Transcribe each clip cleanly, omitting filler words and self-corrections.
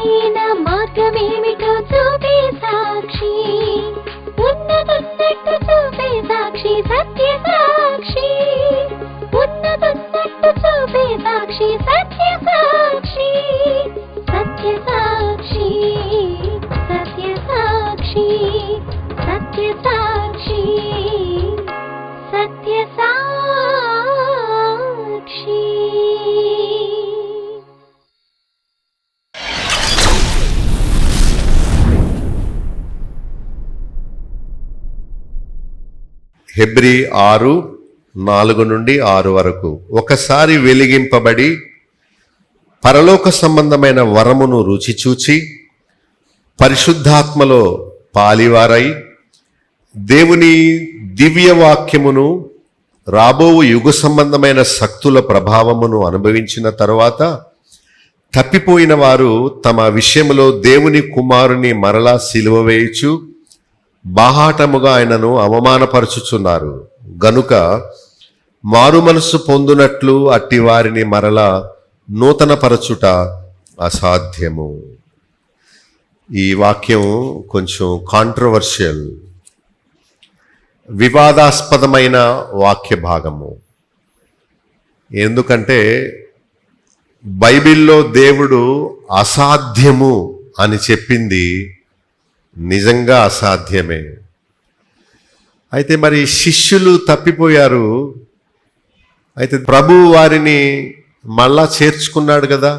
సరైన మార్గమేమిటో చూపే సాక్షి, ఉన్నతున్నట్టు చూపే సాక్షి, సత్య సాక్షి, ఉన్నతున్నట్టు చూపే సాక్షి, సత్య సాక్షి, సత్య సాక్షి, సత్య సాక్షి, సత్య సాక్షి, సత్య సాక్షి. హెబ్రీ 6:4-6 వరకు. ఒకసారి వెలిగింపబడి పరలోక సంబంధమైన వరమును రుచి చూచి పరిశుద్ధాత్మలో పాలివారై దేవుని దివ్యవాక్యమును రాబో యుగ సంబంధమైన శక్తుల ప్రభావమును అనుభవించిన తరువాత తప్పిపోయిన వారు తమ విషయములో దేవుని కుమారుని మరలా సిలువ వేయుచు బాహాటముగా ఆయనను అవమానపరచుచున్నారు. గనుక మారు మనస్సు పొందునట్లు అట్టి వారిని మరలా నూతనపరచుట అసాధ్యము. ఈ వాక్యం కొంచెం కాంట్రవర్షియల్, వివాదాస్పదమైన వాక్య భాగము. ఎందుకంటే బైబిల్లో దేవుడు అసాధ్యము అని చెప్పింది నిజంగా అసాధ్యమే. అయితే మరి శిష్యులు తప్పిపోయారు, అయితే ప్రభు వారిని మళ్ళా చేర్చుకున్నాడు కదా.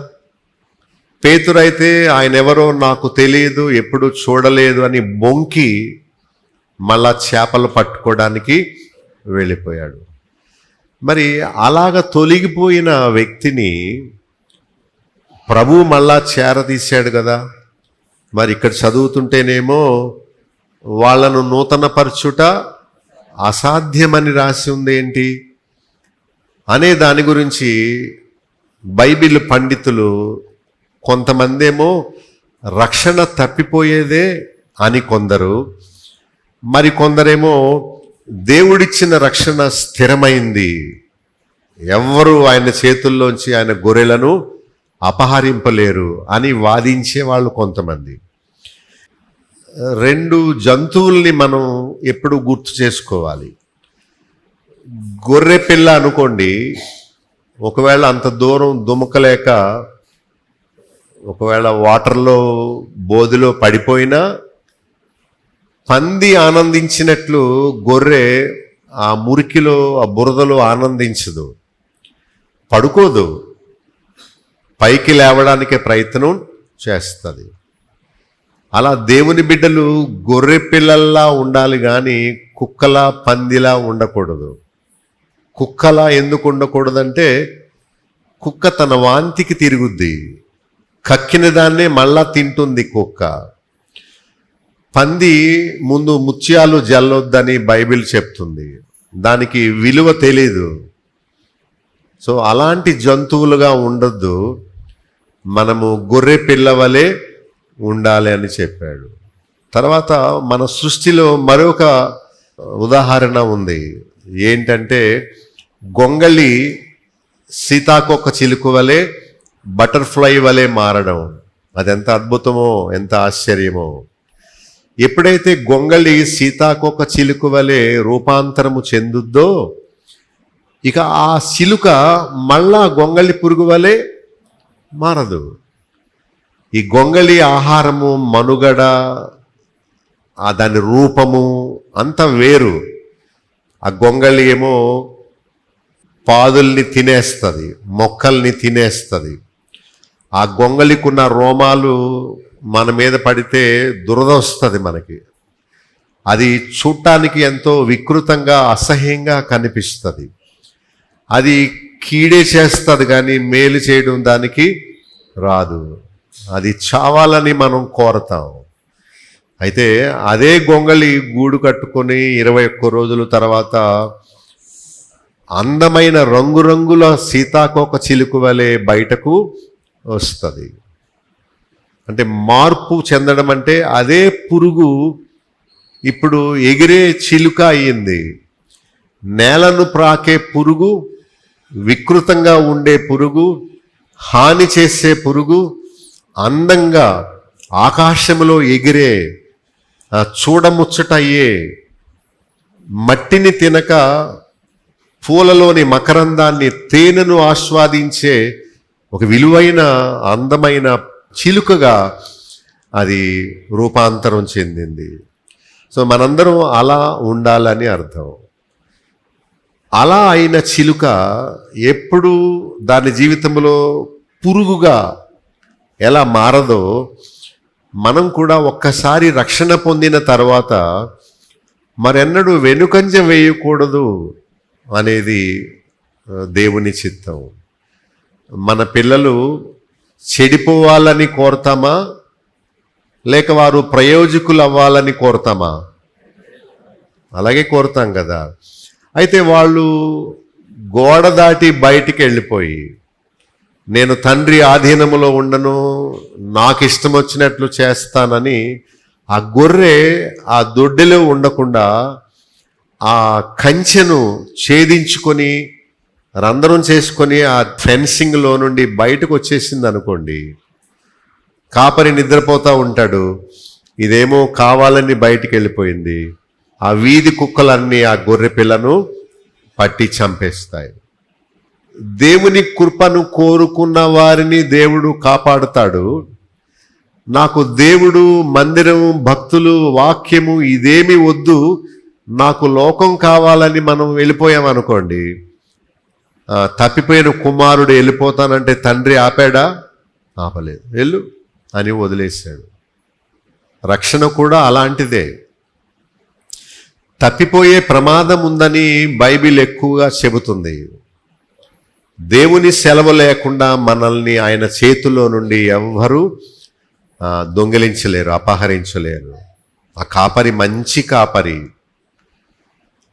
పేతురైతే ఆయన ఎవరో నాకు తెలియదు, ఎప్పుడు చూడలేదు అని బొంకి మళ్ళా చేపలు పట్టుకోవడానికి వెళ్ళిపోయాడు. మరి అలాగ తొలగిపోయిన వ్యక్తిని ప్రభు మళ్ళా చేరదీశాడు కదా. మరి ఇక్కడ చదువుతుంటేనేమో వాళ్ళను నూతనపరచుట అసాధ్యమని రాసి ఉంది ఏంటి అనే దాని గురించి బైబిల్ పండితులు కొంతమంది ఏమో రక్షణ తప్పిపోయేదే అని కొందరు, మరి కొందరేమో దేవుడిచ్చిన రక్షణ స్థిరమైంది, ఎవ్వరూ ఆయన చేతుల్లోంచి ఆయన గొర్రెలను అపహరింపలేరు అని వాదించే వాళ్ళు కొంతమంది. రెండు జంతువుల్ని మనం ఎప్పుడు గుర్తు చేసుకోవాలి. గొర్రె పిల్ల అనుకోండి, ఒకవేళ అంత దూరం దుమకలేక ఒకవేళ వాటర్లో బోధిలో పడిపోయినా పంది ఆనందించినట్లు గొర్రె ఆ మురికిలో ఆ బురదలో ఆనందించదు, పడుకోదు, పైకి లేవడానికే ప్రయత్నం చేస్తుంది. అలా దేవుని బిడ్డలు గొర్రె పిల్లల్లా ఉండాలి కానీ కుక్కలా పందిలా ఉండకూడదు. కుక్కలా ఎందుకు ఉండకూడదంటే కుక్క తన వాంతికి తిరుగుద్ది, కక్కిన దాన్నే మళ్ళా తింటుంది కుక్క. పంది ముందు ముత్యాలు జల్లొద్దని బైబిల్ చెప్తుంది, దానికి విలువ తెలీదు. సో అలాంటి జంతువులుగా ఉండొద్దు, మనము గొర్రె పిల్లవలే ఉండాలి అని చెప్పాడు. తర్వాత మన సృష్టిలో మరొక ఉదాహరణ ఉంది. ఏంటంటే గొంగళి సీతాకొక చిలుక వలె బటర్ఫ్లై వలె మారడం. అదెంత అద్భుతమో, ఎంత ఆశ్చర్యమో. ఎప్పుడైతే గొంగళి సీతాకొక చిలుక వలె రూపాంతరము చెందుద్దో, ఇక ఆ చిలుక మళ్ళా గొంగళి పురుగు వలె మారదు. ఈ గొంగళి ఆహారము, మనుగడ, దాని రూపము అంత వేరు. ఆ గొంగళి ఏమో పాదుల్ని తినేస్తుంది, మొక్కల్ని తినేస్తుంది. ఆ గొంగళికున్న రోమాలు మన మీద పడితే దురద వస్తుంది మనకి. అది చూడటానికి ఎంతో వికృతంగా అసహ్యంగా కనిపిస్తుంది. అది కీడే చేస్తుంది కానీ మేలు చేయడం దానికి రాదు. అది చావాలని మనం కోరతాం. అయితే అదే గొంగళి గూడు కట్టుకొని 21 రోజుల తర్వాత అందమైన రంగురంగుల సీతాకోక చిలుక వలె బయటకు వస్తుంది. అంటే మార్పు చెందడం అంటే అదే పురుగు ఇప్పుడు ఎగిరే చిలుక అయ్యింది. నేలను ప్రాకే పురుగు, వికృతంగా ఉండే పురుగు, హాని చేసే పురుగు అందంగా ఆకాశములో ఎగిరే చూడముచ్చటయ్యే మట్టిని తినక పూలలోని మకరందాన్ని తేనెను ఆస్వాదించే ఒక విలువైన అందమైన చిలుకగా అది రూపాంతరం చెందింది. సో మనందరం అలా ఉండాలని అర్థం. అలా అయిన చిలుక ఎప్పుడు దాని జీవితంలో పురుగుగా ఎలా మారదో, మనం కూడా ఒక్కసారి రక్షణ పొందిన తర్వాత మరెన్నడూ వెనుకంజ వేయకూడదు అనేది దేవుని చిత్తం. మన పిల్లలు చెడిపోవాలని కోరతామా, లేక వారు ప్రయోజకులు అవ్వాలని కోరతామా? అలాగే కోరుతాం కదా. అయితే వాళ్ళు గోడ దాటి బయటికి వెళ్ళిపోయి, నేను తండ్రి ఆధీనములో ఉండను, నాకు ఇష్టం వచ్చినట్లు చేస్తానని ఆ గొర్రె ఆ దొడ్డిలో ఉండకుండా ఆ కంచెను ఛేదించుకొని రంధ్రం చేసుకొని ఆ ఫెన్సింగ్లో నుండి బయటకు వచ్చేసింది అనుకోండి, కాపరి నిద్రపోతూ ఉంటాడు, ఇదేమో కావాలని బయటికి వెళ్ళిపోయింది, ఆ వీధి కుక్కలన్నీ ఆ గొర్రె పిల్లను పట్టి చంపేస్తాయి. దేవుని కృపను కోరుకున్న వారిని దేవుడు కాపాడుతాడు. నాకు దేవుడు, మందిరం, భక్తులు, వాక్యము ఇదేమి వద్దు, నాకు లోకం కావాలని మనం వెళ్ళిపోయామనుకోండి, తప్పిపోయిన కుమారుడు వెళ్ళిపోతానంటే తండ్రి ఆపాడా? ఆపలేదు. వెళ్ళు అని వదిలేశాడు. రక్షణ కూడా అలాంటిదే. తప్పిపోయే ప్రమాదం ఉందని బైబిల్ ఎక్కువగా చెబుతుంది. దేవుని సెలవు లేకుండా మనల్ని ఆయన చేతిలో నుండి ఎవ్వరూ దొంగిలించలేరు, అపహరించలేరు. ఆ కాపరి మంచి కాపరి.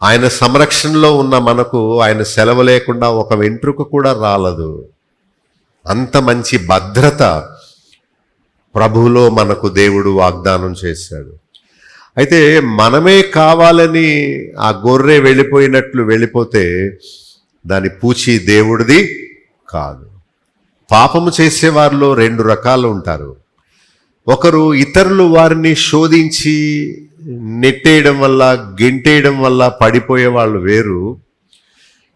ఆయన సంరక్షణలో ఉన్న మనకు ఆయన సెలవు లేకుండా ఒక వెంట్రుక కూడా రాలదు. అంత మంచి భద్రత ప్రభువులో మనకు దేవుడు వాగ్దానం చేశాడు. అయితే మనమే కావాలని ఆ గొర్రె వెళ్ళిపోయినట్లు వెళ్ళిపోతే దాని పూచి దేవుడిది కాదు. పాపము చేసేవారిలో రెండు రకాలు ఉంటారు. ఒకరు ఇతరులు వారిని శోధించి నెట్టేయడం వల్ల, గెంటేయడం వల్ల పడిపోయే వాళ్ళు వేరు.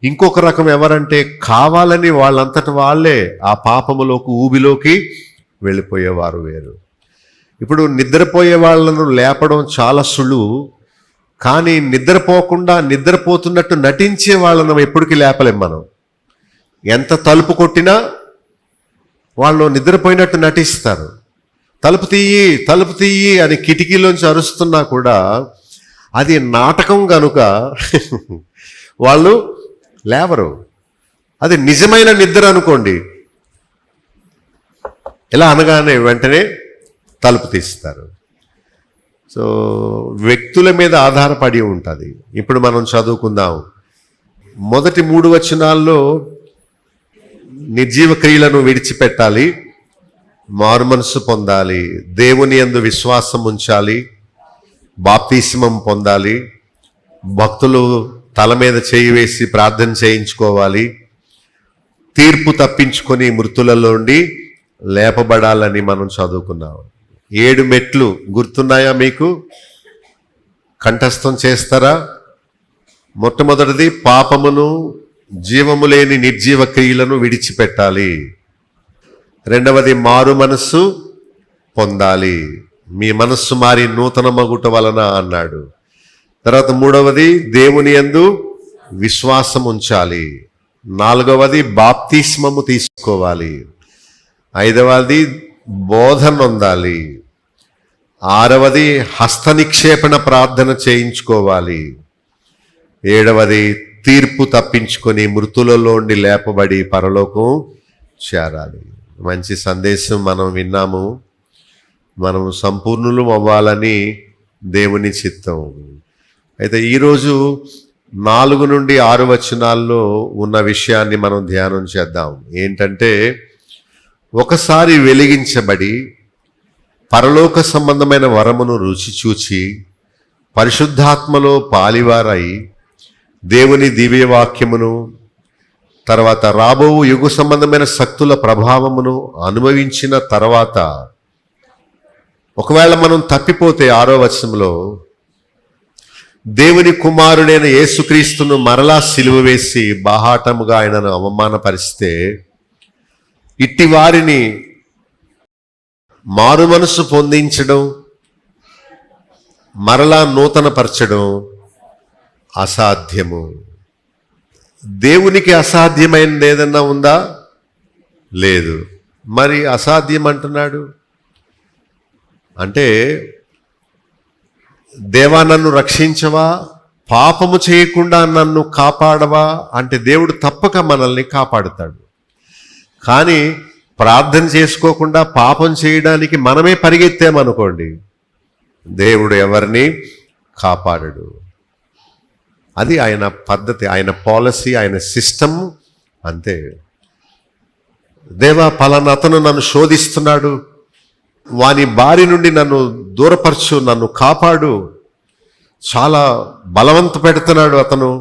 ఇంకొక రకం ఎవరంటే కావాలని వాళ్ళంతట వాళ్ళే ఆ పాపములోకి, ఊబిలోకి వెళ్ళిపోయేవారు వేరు. ఇప్పుడు నిద్రపోయే వాళ్ళను లేపడం చాలా సులువు, కానీ నిద్రపోకుండా నిద్రపోతున్నట్టు నటించే వాళ్ళను ఎప్పటికీ లేపలేం మనం. ఎంత తలుపు కొట్టినా వాళ్ళు నిద్రపోయినట్టు నటిస్తారు. తలుపు తీయి, తలుపు తీయి అని కిటికీలోంచి అరుస్తున్నా కూడా అది నాటకం కనుక వాళ్ళు లేవరు. అది నిజమైన నిద్ర అనుకోండి, ఇలా అనగానే వెంటనే తలుపు తీస్తారు. సో వ్యక్తుల మీద ఆధారపడి ఉంటుంది. ఇప్పుడు మనం చదువుకుందాం. మొదటి 3 వచనాల్లో నిర్జీవ క్రియలను విడిచిపెట్టాలి, మారు మనసు పొందాలి, దేవుని యందు విశ్వాసం ఉంచాలి, బాప్తిస్మం పొందాలి, భక్తులు తల మీద చేయి వేసి ప్రార్థన చేయించుకోవాలి, తీర్పు తప్పించుకొని మృతులలో నుండి లేపబడాలని మనం చదువుకున్నాం. 7 మెట్లు గుర్తున్నాయా మీకు? కంఠస్థం చేస్తారా? మొట్టమొదటిది పాపమును, జీవము లేని నిర్జీవ క్రియలను విడిచిపెట్టాలి. రెండవది మారు మనస్సు పొందాలి, మీ మనస్సు మారి నూతన మగుట వలన అన్నాడు. తర్వాత మూడవది దేవుని యందు విశ్వాసం ఉంచాలి. నాలుగవది బాప్తిస్మము తీసుకోవాలి. ఐదవది బోధన పొందాలి. ఆరవది హస్త నిక్షేపణ ప్రార్థన చేయించుకోవాలి. ఏడవది తీర్పు తప్పించుకొని మృతులలోండి లేపబడి పరలోకం చేరాలి. మంచి సందేశం మనం విన్నాము. మనం సంపూర్ణులు అవ్వాలని దేవుని చిత్తం. అయితే ఈరోజు 4 నుండి 6 వచనాల్లో ఉన్న విషయాన్ని మనం ధ్యానం చేద్దాం. ఏంటంటే, ఒకసారి వెలిగించబడి పరలోక సంబంధమైన వరమును రుచి చూచి పరిశుద్ధాత్మలో పాలివారై దేవుని దివ్యవాక్యమును తర్వాత రాబో యుగ సంబంధమైన శక్తుల ప్రభావమును అనుభవించిన తర్వాత ఒకవేళ మనం తప్పిపోతే 6వ వచనంలో దేవుని కుమారుడైన యేసుక్రీస్తును మరలా సిలువ వేసి బాహాటముగా ఆయనను అవమానపరిస్తే ఇట్టి వారిని మారు మనసు పొందించడం, మరలా నూతనపరచడం అసాధ్యము. దేవునికి అసాధ్యమైనది ఏదన్నా ఉందా? లేదు. మరి అసాధ్యం అంటున్నాడు అంటే, దేవా నన్ను రక్షించవా, పాపము చేయకుండా నన్ను కాపాడవా అంటే దేవుడు తప్పక మనల్ని కాపాడుతాడు. కానీ ప్రార్థన చేసుకోకుండా పాపం చేయడానికి మనమే పరిగెత్తామనుకోండి, దేవుడు ఎవరిని కాపాడడు. అది ఆయన పద్ధతి, ఆయన పాలసీ, ఆయన సిస్టమ్ అంతే. దేవా పలానా అతను నన్ను శోధిస్తున్నాడు, వాని బారి నుండి నన్ను దూరపరచు, నన్ను కాపాడు, చాలా బలవంత పెడుతున్నాడు అతను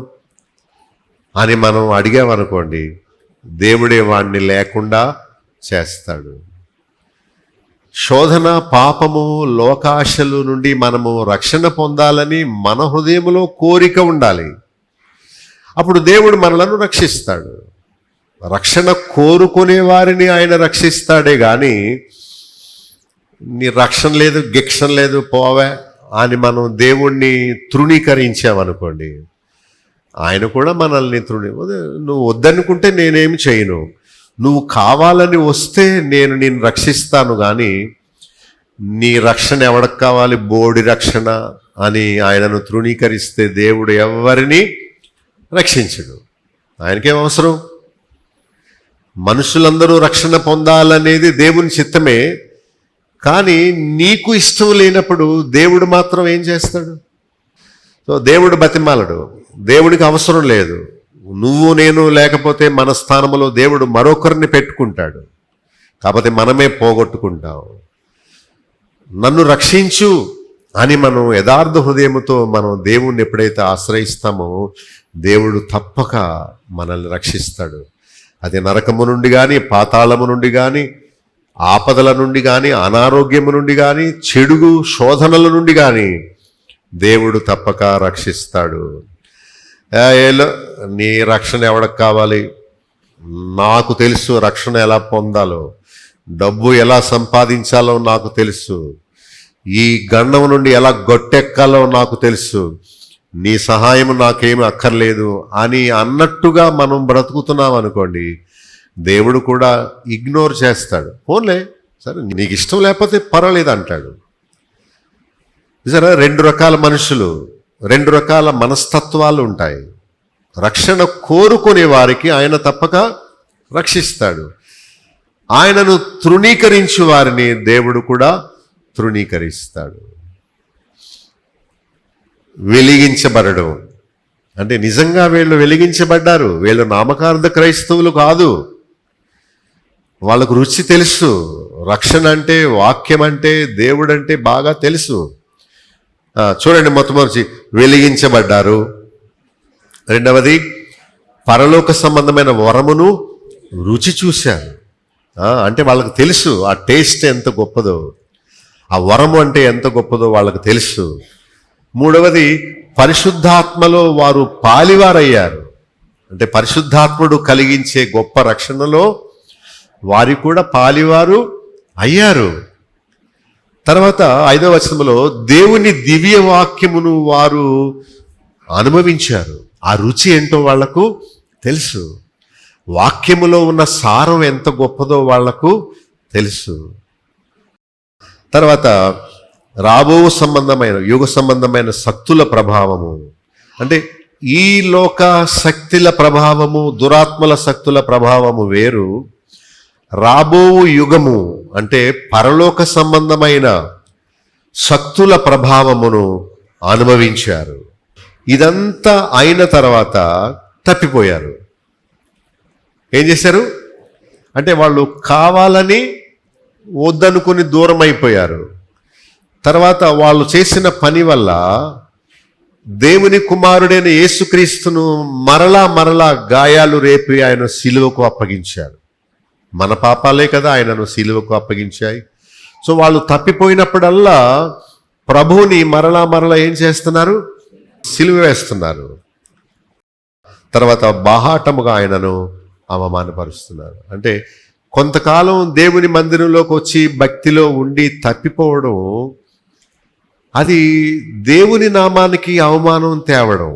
అని మనం అడిగామనుకోండి, దేవుడే వాణ్ణి లేకుండా చేస్తాడు. శోధన, పాపము, లోకాశలు నుండి మనము రక్షణ పొందాలని మన హృదయంలో కోరిక ఉండాలి. అప్పుడు దేవుడు మనలను రక్షిస్తాడు. రక్షణ కోరుకునే వారిని ఆయన రక్షిస్తాడే కానీ నీ రక్షణ లేదు, గిక్షణ లేదు, పోవే అని మనం దేవుణ్ణి తృణీకరించామనుకోండి, ఆయన కూడా మనల్ని నువ్వు వద్దనుకుంటే నేనేమి చేయను, నువ్వు కావాలని వస్తే నేను నిన్ను రక్షిస్తాను, కానీ నీ రక్షణ ఎవరికి కావాలి, బోడి రక్షణ అని ఆయనను తృణీకరిస్తే దేవుడు ఎవరిని రక్షించడు. ఆయనకేం అవసరం? మనుషులందరూ రక్షణ పొందాలనేది దేవుని చిత్తమే. కానీ నీకు ఇష్టం లేనప్పుడు దేవుడు మాత్రం ఏం చేస్తాడు? సో దేవుడు బతిమాలడు, దేవుడికి అవసరం లేదు. నువ్వు నేను లేకపోతే మన స్థానంలో దేవుడు మరొకరిని పెట్టుకుంటాడు. కాకపోతే మనమే పోగొట్టుకుంటాం. నన్ను రక్షించు అని మనం యథార్థ హృదయంతో మనం దేవుణ్ణి ఎప్పుడైతే ఆశ్రయిస్తామో దేవుడు తప్పక మనల్ని రక్షిస్తాడు. అది నరకము నుండి కానీ, పాతాళము నుండి కానీ, ఆపదల నుండి కానీ, అనారోగ్యము నుండి కానీ, చెడుగు శోధనల నుండి కానీ దేవుడు తప్పక రక్షిస్తాడు. నీ రక్షణ ఎవరికి కావాలి? నాకు తెలుసు రక్షణ ఎలా పొందాలో, డబ్బు ఎలా సంపాదించాలో నాకు తెలుసు, ఈ గండం నుండి ఎలా గొట్టెక్కాలో నాకు తెలుసు, నీ సహాయం నాకేమి అక్కర్లేదు అని అన్నట్టుగా మనం బ్రతుకుతున్నాం అనుకోండి, దేవుడు కూడా ఇగ్నోర్ చేస్తాడు. పోన్లే, సరే నీకు ఇష్టం లేకపోతే పర్వాలేదు అంటాడు. సరే, 2 రకాల మనుషులు, 2 రకాల మనస్తత్వాలు ఉంటాయి. రక్షణ కోరుకునే వారికి ఆయన తప్పక రక్షిస్తాడు. ఆయనను తృణీకరించు వారిని దేవుడు కూడా తృణీకరిస్తాడు. వెలిగించబడడం అంటే నిజంగా వీళ్ళు వెలిగించబడ్డారు. వీళ్ళు నామకార్థ క్రైస్తవులు కాదు. వాళ్ళకు రుచి తెలుసు. రక్షణ అంటే, వాక్యం అంటే, దేవుడు అంటే బాగా తెలుసు. చూడండి, మొట్టమొదటి వెలిగించబడ్డారు. రెండవది పరలోక సంబంధమైన వరమును రుచి చూశారు. అంటే వాళ్ళకు తెలుసు ఆ టేస్ట్ ఎంత గొప్పదో, ఆ వరము అంటే ఎంత గొప్పదో వాళ్ళకు తెలుసు. మూడవది పరిశుద్ధాత్మలో వారు పాలివారయ్యారు. అంటే పరిశుద్ధాత్ముడు కలిగించే గొప్ప రక్షణలో వారి కూడా పాలివారు అయ్యారు. తర్వాత 5వ వచనంలో దేవుని దివ్య వాక్యమును వారు అనుభవించారు. ఆ రుచి ఏంటో వాళ్లకు తెలుసు. వాక్యములో ఉన్న సారం ఎంత గొప్పదో వాళ్లకు తెలుసు. తర్వాత రాబో సంబంధమైన, యుగ సంబంధమైన శక్తుల ప్రభావము అంటే ఈ లోక శక్తుల ప్రభావము, దురాత్మల శక్తుల ప్రభావము వేరు. రాబో యుగము అంటే పరలోక సంబంధమైన శక్తుల ప్రభావమును అనుభవించారు. ఇదంతా అయిన తర్వాత తప్పిపోయారు. ఏం చేశారు అంటే వాళ్ళు కావాలని వద్దనుకుని దూరం అయిపోయారు. తర్వాత వాళ్ళు చేసిన పని వల్ల దేవుని కుమారుడైన యేసుక్రీస్తును మరలా గాయాలు రేపి ఆయన సిలువకు అప్పగించారు. మన పాపాలే కదా ఆయనను సిలువకు అప్పగించాయి. సో వాళ్ళు తప్పిపోయినప్పుడల్లా ప్రభువుని మరలా ఏం చేస్తున్నారు? సిలువ వేస్తున్నారు. తర్వాత బాహాటముగా ఆయనను అవమానపరుస్తున్నారు. అంటే కొంతకాలం దేవుని మందిరంలోకి వచ్చి భక్తిలో ఉండి తప్పిపోవడం, అది దేవుని నామానికి అవమానం తేవడం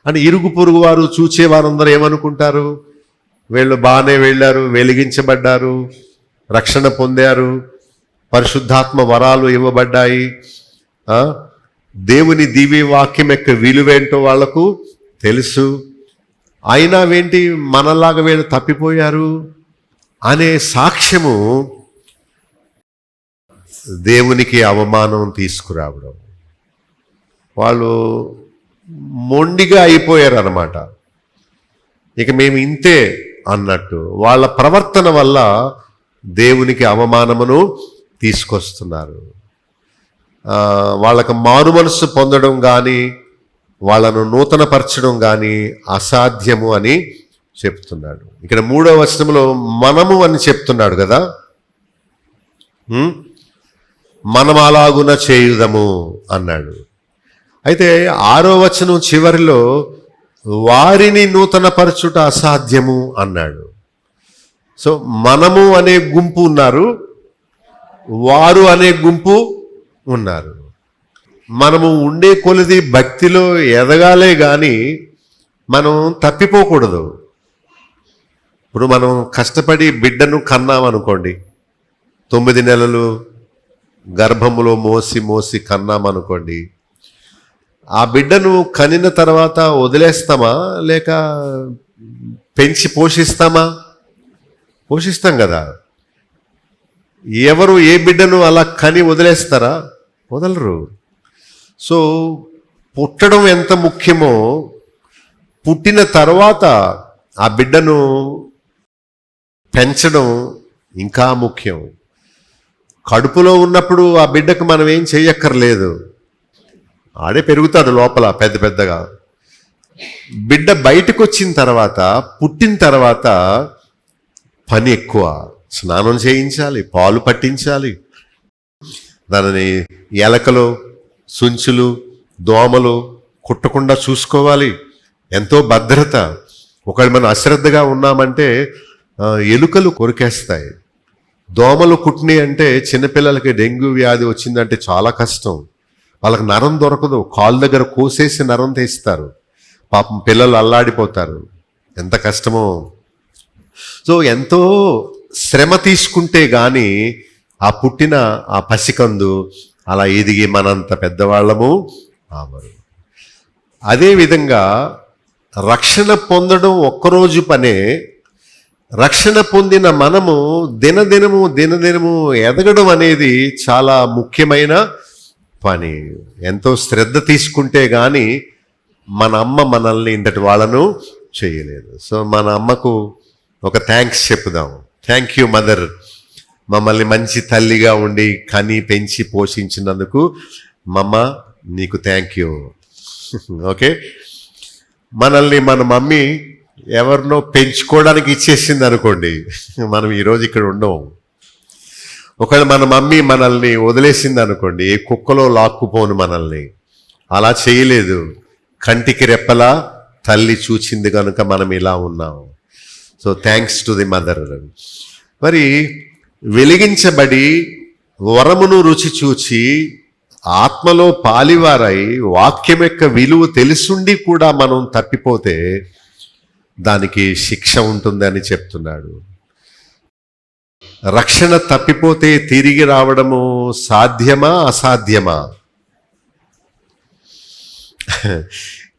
అని ఇరుగు పొరుగు వారు చూచేవారందరూ ఏమనుకుంటారు? వీళ్ళు బాగానే వెళ్ళారు, వెలిగించబడ్డారు, రక్షణ పొందారు, పరిశుద్ధాత్మ వరాలు ఇవ్వబడ్డాయి, దేవుని దివ్య వాక్యం యొక్క విలువేంటో వాళ్లకు తెలుసు, అయినా వేంటి మనలాగా వీళ్ళు తప్పిపోయారు అనే సాక్ష్యము దేవునికి అవమానం తీసుకురావడం. వాళ్ళు మొండిగా అయిపోయారు అన్నమాట. ఇక మేము ఇంతే అన్నట్టు వాళ్ళ ప్రవర్తన వల్ల దేవునికి అవమానమును తీసుకొస్తున్నారు. వాళ్ళకు మారు మనస్సు పొందడం కానీ వాళ్ళను నూతనపరచడం కానీ అసాధ్యము అని చెప్తున్నాడు. ఇక్కడ 3వ వచనంలో మనము అని చెప్తున్నాడు కదా. మనం అలాగున చేయుదము అన్నాడు. అయితే 6వ వచనం చివరిలో వారిని నూతనపరచుట అసాధ్యము అన్నాడు. సో మనము అనే గుంపు ఉన్నారు, వారు అనే గుంపు ఉన్నారు. మనము ఉండే కొలది భక్తిలో ఎదగాలే కానీ మనం తప్పిపోకూడదు. ఇప్పుడు మనం కష్టపడి బిడ్డను కన్నామనుకోండి, 9 నెలలు గర్భములో మోసి కన్నామనుకోండి, ఆ బిడ్డను కనిన తర్వాత వదిలేస్తామా లేక పెంచి పోషిస్తామా? పోషిస్తాం కదా. ఎవరు ఏ బిడ్డను అలా కని వదిలేస్తారా? వదలరు. సో పుట్టడం ఎంత ముఖ్యమో పుట్టిన తర్వాత ఆ బిడ్డను పెంచడం ఇంకా ముఖ్యం. కడుపులో ఉన్నప్పుడు ఆ బిడ్డకు మనం ఏం చేయక్కర్లేదు, ఆడే పెరుగుతాడు లోపల పెద్దగా. బిడ్డ బయటకు వచ్చిన తర్వాత, పుట్టిన తర్వాత పని ఎక్కువ. స్నానం చేయించాలి, పాలు పట్టించాలి, దానిని ఎలకలు, సుంచులు, దోమలు కుట్టకుండా చూసుకోవాలి. ఎంతో భద్రత. ఒకవేళ మనం అశ్రద్ధగా ఉన్నామంటే ఎలుకలు కొరికేస్తాయి. దోమలు కుట్టినాయి అంటే చిన్నపిల్లలకి డెంగ్యూ వ్యాధి వచ్చిందంటే చాలా కష్టం. వాళ్ళకి నరం దొరకదు, కాళ్ళ దగ్గర కోసేసి నరం తీస్తారు. పాపం పిల్లలు అల్లాడిపోతారు. ఎంత కష్టమో. సో ఎంతో శ్రమ తీసుకుంటే కానీ ఆ పుట్టిన ఆ పసికందు అలా ఎదిగి మనంత పెద్దవాళ్ళము ఆమరు. అదేవిధంగా రక్షణ పొందడం ఒక్కరోజు పనే. రక్షణ పొందిన మనము దినదినము ఎదగడం అనేది చాలా ముఖ్యమైన పని. ఎంతో శ్రద్ధ తీసుకుంటే కానీ మన అమ్మ మనల్ని ఇంతటి వాళ్ళను చేయలేదు. సో మన అమ్మకు ఒక థ్యాంక్స్ చెప్పుదాం. థ్యాంక్ యూ మదర్, మమ్మల్ని మంచి తల్లిగా ఉండి కని పెంచి పోషించినందుకు మమ్మ నీకు థ్యాంక్ యూ. ఓకే, మనల్ని మన మమ్మీ ఎవరినో పెంచుకోవడానికి ఇచ్చేసింది అనుకోండి, మనం ఈరోజు ఇక్కడ ఉండము. ఒకవేళ మన మమ్మీ మనల్ని వదిలేసింది అనుకోండి, ఏ కుక్కలో లాక్కుపోను మనల్ని. అలా చేయలేదు, కంటికి రెప్పలా తల్లి చూచింది కనుక మనం ఇలా ఉన్నాం. So thanks to the mother. మరి వెలిగించబడి వరమును రుచి చూచి ఆత్మలో పాలివారై వాక్యం యొక్క విలువ తెలుసుండి కూడా మనం తప్పిపోతే దానికి శిక్ష ఉంటుందని చెప్తున్నాడు. రక్షణ తప్పిపోతే తిరిగి రావడము సాధ్యమా అసాధ్యమా?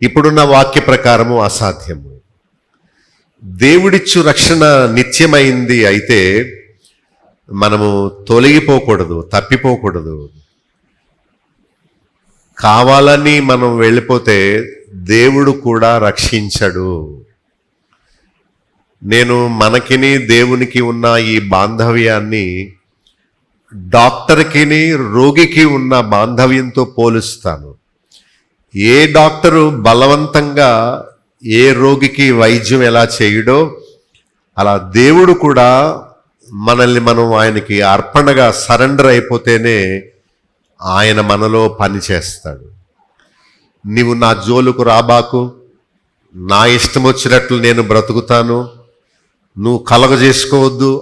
ఇప్పుడున్న వాక్య ప్రకారము అసాధ్యము. దేవుడిచ్చు రక్షణ నిత్యమైంది అయితే మనము తొలగిపోకూడదు, తప్పిపోకూడదు. కావాలని మనం వెళ్ళిపోతే దేవుడు కూడా రక్షించడు. నేను మనకిని దేవునికి ఉన్న ఈ బాంధవ్యాన్ని డాక్టర్కిని రోగికి ఉన్న బాంధవ్యంతో పోలుస్తాను. ఏ డాక్టరు బలవంతంగా ఏ రోగికి వైద్యం ఎలా చేయడో అలా దేవుడు కూడా మనల్ని మనం ఆయనకి అర్పణగా సరెండర్ అయిపోతేనే ఆయన మనలో పని చేస్తాడు. నీవు నా జోలుకు రాబాకు, నా ఇష్టం వచ్చినట్లు నేను బ్రతుకుతాను, నువ్వు కలగజేసుకోవద్దు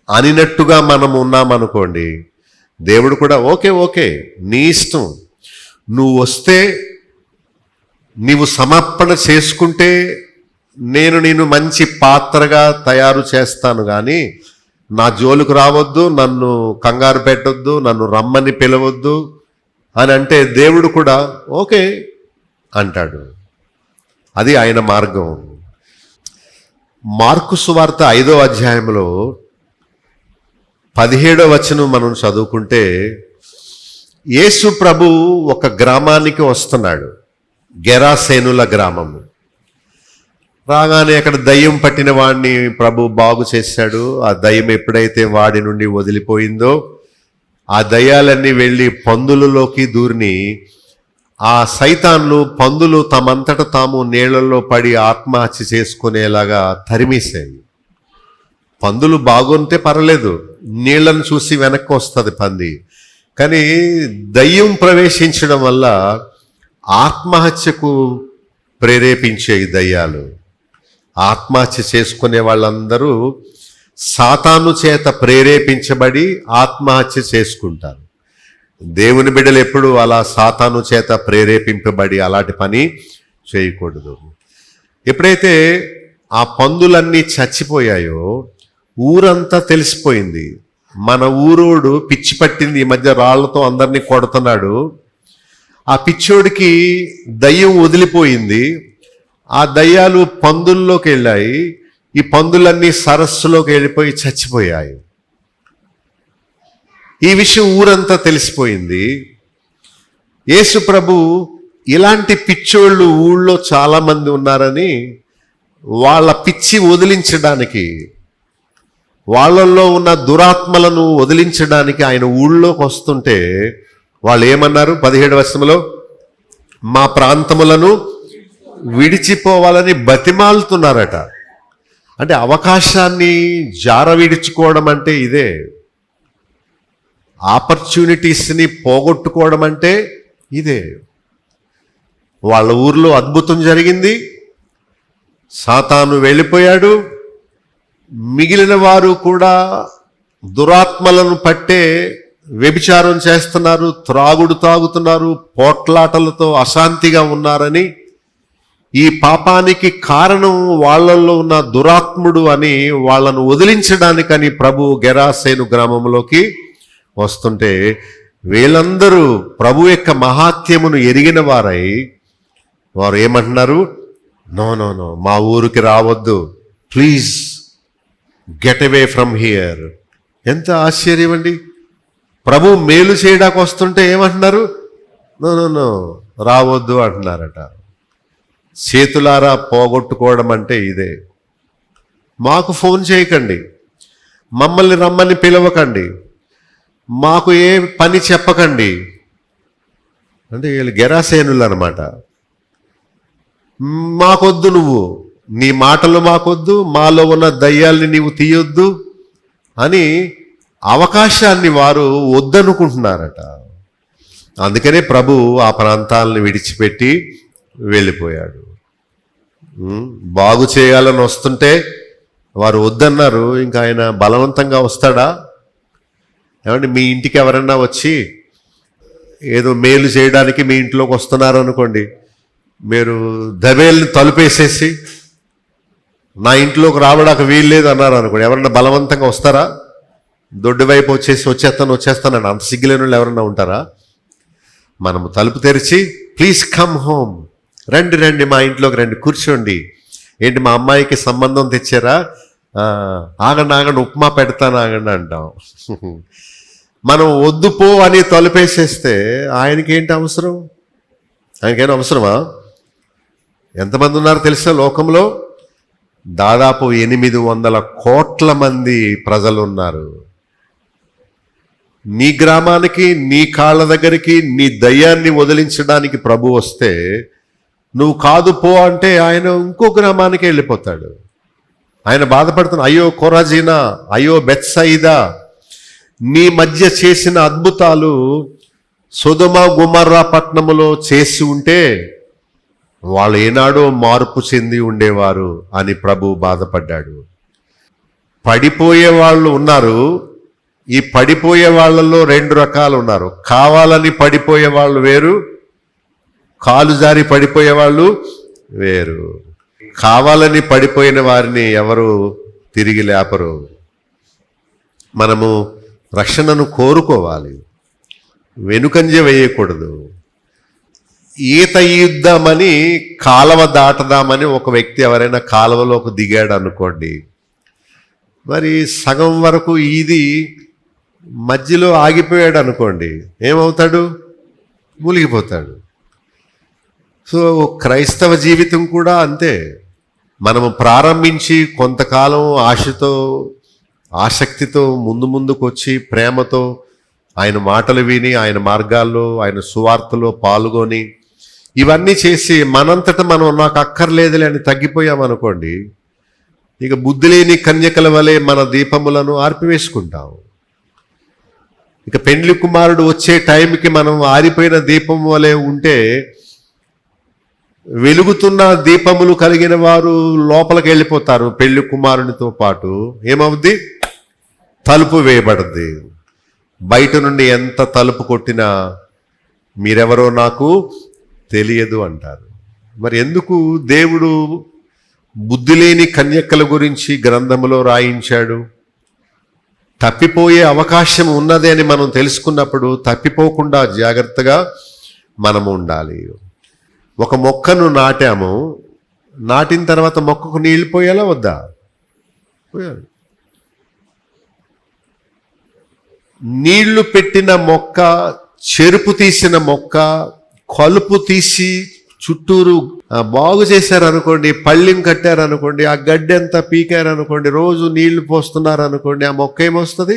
అనినట్టుగా మనం ఉన్నామనుకోండి, దేవుడు కూడా ఓకే నీ ఇష్టం, నువ్వు వస్తే నీవు సమర్పణ చేసుకుంటే నేను మంచి పాత్రగా తయారు చేస్తాను, కానీ నా జోలుకు రావద్దు, నన్ను కంగారు పెట్టొద్దు, నన్ను రమ్మని పిలవద్దు అని అంటే దేవుడు కూడా ఓకే అంటాడు. అది ఆయన మార్గం. మార్కు సువార్త 5వ అధ్యాయంలో 17వ వచనం మనం చదువుకుంటే, యేసు ప్రభు ఒక గ్రామానికి వస్తున్నాడు, గెరాసేనుల గ్రామము. రాగానే అక్కడ దయ్యం పట్టిన వాడిని ప్రభు బాగు చేశాడు. ఆ దయ్యం ఎప్పుడైతే వాడి నుండి వదిలిపోయిందో ఆ దయ్యాలన్నీ వెళ్ళి పందులలోకి దూరిని ఆ సైతాన్లు పందులు తమంతట తాము నీళ్లలో పడి ఆత్మహత్య చేసుకునేలాగా తరిమేశాయి. పందులు బాగుంటే పర్లేదు, నీళ్లను చూసి వెనక్కి వస్తుంది పంది, కానీ దయ్యం ప్రవేశించడం వల్ల ఆత్మహత్యకు ప్రేరేపించే దయ్యాలు. ఆత్మహత్య చేసుకునే వాళ్ళందరూ సాతాను చేత ప్రేరేపించబడి ఆత్మహత్య చేసుకుంటారు. దేవుని బిడ్డలు ఎప్పుడు అలా సాతాను చేత ప్రేరేపింపబడి అలాంటి పని చేయకూడదు. ఎప్పుడైతే ఆ పందులన్నీ చచ్చిపోయాయో ఊరంతా తెలిసిపోయింది. మన ఊరోడు పిచ్చి పట్టింది, ఈ మధ్య రాళ్లతో అందరినీ కొడుతున్నాడు. ఆ పిచ్చోడికి దయ్యం వదిలిపోయింది. ఆ దయ్యాలు పందుల్లోకి వెళ్ళాయి. ఈ పందులన్నీ సరస్సులోకి వెళ్ళిపోయి చచ్చిపోయాయి. ఈ విషయం ఊరంతా తెలిసిపోయింది. యేసు ప్రభు ఇలాంటి పిచ్చోళ్ళు ఊళ్ళో చాలా మంది ఉన్నారని వాళ్ళ పిచ్చి వదిలించడానికి, వాళ్ళల్లో ఉన్న దురాత్మలను వదిలించడానికి ఆయన ఊళ్ళోకి వస్తుంటే వాళ్ళు ఏమన్నారు? 17వ వచనంలో, మా ప్రాంతములను విడిచిపోవాలని బతిమాలుతున్నారట. అంటే అవకాశాన్ని జార విడుచుకోవడం అంటే ఇదే. ఆపర్చునిటీస్ని పోగొట్టుకోవడం అంటే ఇదే. వాళ్ళ ఊర్లో అద్భుతం జరిగింది, సాతాను వెళ్ళిపోయాడు. మిగిలిన వారు కూడా దురాత్మలను పట్టే వ్యభిచారం చేస్తున్నారు, త్రాగుడు తాగుతున్నారు, పోట్లాటలతో అశాంతిగా ఉన్నారని, ఈ పాపానికి కారణం వాళ్ళల్లో ఉన్న దురాత్ముడు అని వాళ్ళను వదిలించడానికని ప్రభు గెరాసేను గ్రామంలోకి వస్తుంటే వీళ్ళందరూ ప్రభు యొక్క మహాత్యమును ఎరిగిన వారై వారు ఏమంటున్నారు? నో, మా ఊరికి రావద్దు, please get away from here. ఎంత ఆశ్చర్యం అండి! ప్రభు మేలు చేయడానికి వస్తుంటే ఏమంటున్నారు? నో రావద్దు అంటున్నారట. చేతులారా పోగొట్టుకోవడం అంటే ఇదే. మాకు ఫోన్ చేయకండి, మమ్మల్ని రమ్మని పిలవకండి, మాకు ఏ పని చెప్పకండి అంటే వీళ్ళు గెరాసేనులు అనమాట. మాకొద్దు, నువ్వు నీ మాటలు మాకొద్దు, మాలో ఉన్న దయ్యాల్ని నీవు తీయొద్దు అని అవకాశాన్ని వారు వద్దనుకుంటున్నారట. అందుకనే ప్రభు ఆ ప్రాంతాలను విడిచిపెట్టి వెళ్ళిపోయాడు. బాగు చేయాలని వస్తుంటే వారు వద్దన్నారు. ఇంకా ఆయన బలవంతంగా వస్తాడా? ఏమంటే మీ ఇంటికి ఎవరన్నా వచ్చి ఏదో మేలు చేయడానికి మీ ఇంట్లోకి వస్తున్నారు అనుకోండి, మీరు దబేల్ని తలుపేసేసి నా ఇంట్లోకి రావడానికి వీల్లేదు అన్నారు అనుకోండి, ఎవరన్నా బలవంతంగా వస్తారా? దొడ్డు వైపు వచ్చేస్తానండి అంత సిగ్గులేని వాళ్ళు ఎవరన్నా ఉంటారా? మనము తలుపు తెరిచి ప్లీజ్ కమ్ హోమ్, రండి మా ఇంట్లోకి రండి, కూర్చోండి. ఏంటి మా అమ్మాయికి సంబంధం తెచ్చారా? ఆగండి ఉప్మా పెడతాను ఆగండి అంటాం. మనం వద్దు పో అని తలుపేసేస్తే ఆయనకి ఏంటి అవసరం? ఆయనకేం అవసరమా? ఎంతమంది ఉన్నారో తెలుసా లోకంలో? దాదాపు 800 కోట్ల మంది ప్రజలు ఉన్నారు. నీ గ్రామానికి, నీ కాళ్ళ దగ్గరికి నీ దయ్యాన్ని వదిలించడానికి ప్రభు వస్తే నువ్వు కాదు పో అంటే ఆయన ఇంకో గ్రామానికి వెళ్ళిపోతాడు. ఆయన బాధపడుతున్న, అయ్యో కొరాజీనా, అయ్యో బెత్సయిదా, నీ మధ్య చేసిన అద్భుతాలు సొదొమ గొమొర్రా పట్టణములో చేసి ఉంటే వాళ్ళు ఏనాడో మార్పు చెంది ఉండేవారు అని ప్రభు బాధపడ్డాడు. పడిపోయే వాళ్ళు ఉన్నారు. ఈ పడిపోయే వాళ్ళలో 2 రకాలు ఉన్నారు. కావాలని పడిపోయే వాళ్ళు వేరు, కాలు జారి పడిపోయే వాళ్ళు వేరు. కావాలని పడిపోయిన వారిని ఎవరు తిరిగి లేపరు. మనము రక్షణను కోరుకోవాలి, వెనుకంజ వేయకూడదు. ఈత ఈద్దామని కాలువ దాటదామని ఒక వ్యక్తి ఎవరైనా కాలువలోకి దిగాడు అనుకోండి, మరి సగం వరకు ఈది మధ్యలో ఆగిపోయాడు అనుకోండి, ఏమవుతాడు? మునిగిపోతాడు. సో క్రైస్తవ జీవితం కూడా అంతే. మనము ప్రారంభించి కొంతకాలం ఆశతో, ఆసక్తితో ముందుకు వచ్చి ప్రేమతో ఆయన మాటలు విని, ఆయన మార్గాల్లో, ఆయన సువార్తలో పాల్గొని ఇవన్నీ చేసి మనంతట మనం నాకు అక్కర్లేదులే అని తగ్గిపోయామనుకోండి, ఇక బుద్ధి లేని కన్యకల వలె మన దీపములను ఆర్పివేసుకుంటాం. ఇక పెండ్లి కుమారుడు వచ్చే టైంకి మనం ఆరిపోయిన దీపం వలె ఉంటే, వెలుగుతున్న దీపములు కలిగిన వారు లోపలికి వెళ్ళిపోతారు. పెళ్లి కుమారునితో పాటు ఏమవుద్ది? తలుపు వేయబడద్ది. బయట నుండి ఎంత తలుపు కొట్టినా మీరెవరో నాకు తెలియదు అంటారు. మరి ఎందుకు దేవుడు బుద్ధి లేని కన్యకల గురించి గ్రంథములో రాయించాడు? తప్పిపోయే అవకాశం ఉన్నదే అని మనం తెలుసుకున్నప్పుడు తప్పిపోకుండా జాగ్రత్తగా మనము ఉండాలి. ఒక మొక్కను నాటాము, నాటిన తర్వాత మొక్కకు నీళ్లు పోయాలా వద్దా? పోయాలి. నీళ్లు పెట్టిన మొక్క, చెరుపు తీసిన మొక్క, కలుపు తీసి చుట్టూరు బాగు చేశారనుకోండి, పళ్ళెం కట్టారనుకోండి, ఆ గడ్డి అంతా పీకారనుకోండి, రోజు నీళ్లు పోస్తున్నారనుకోండి, ఆ మొక్క ఏమొస్తుంది?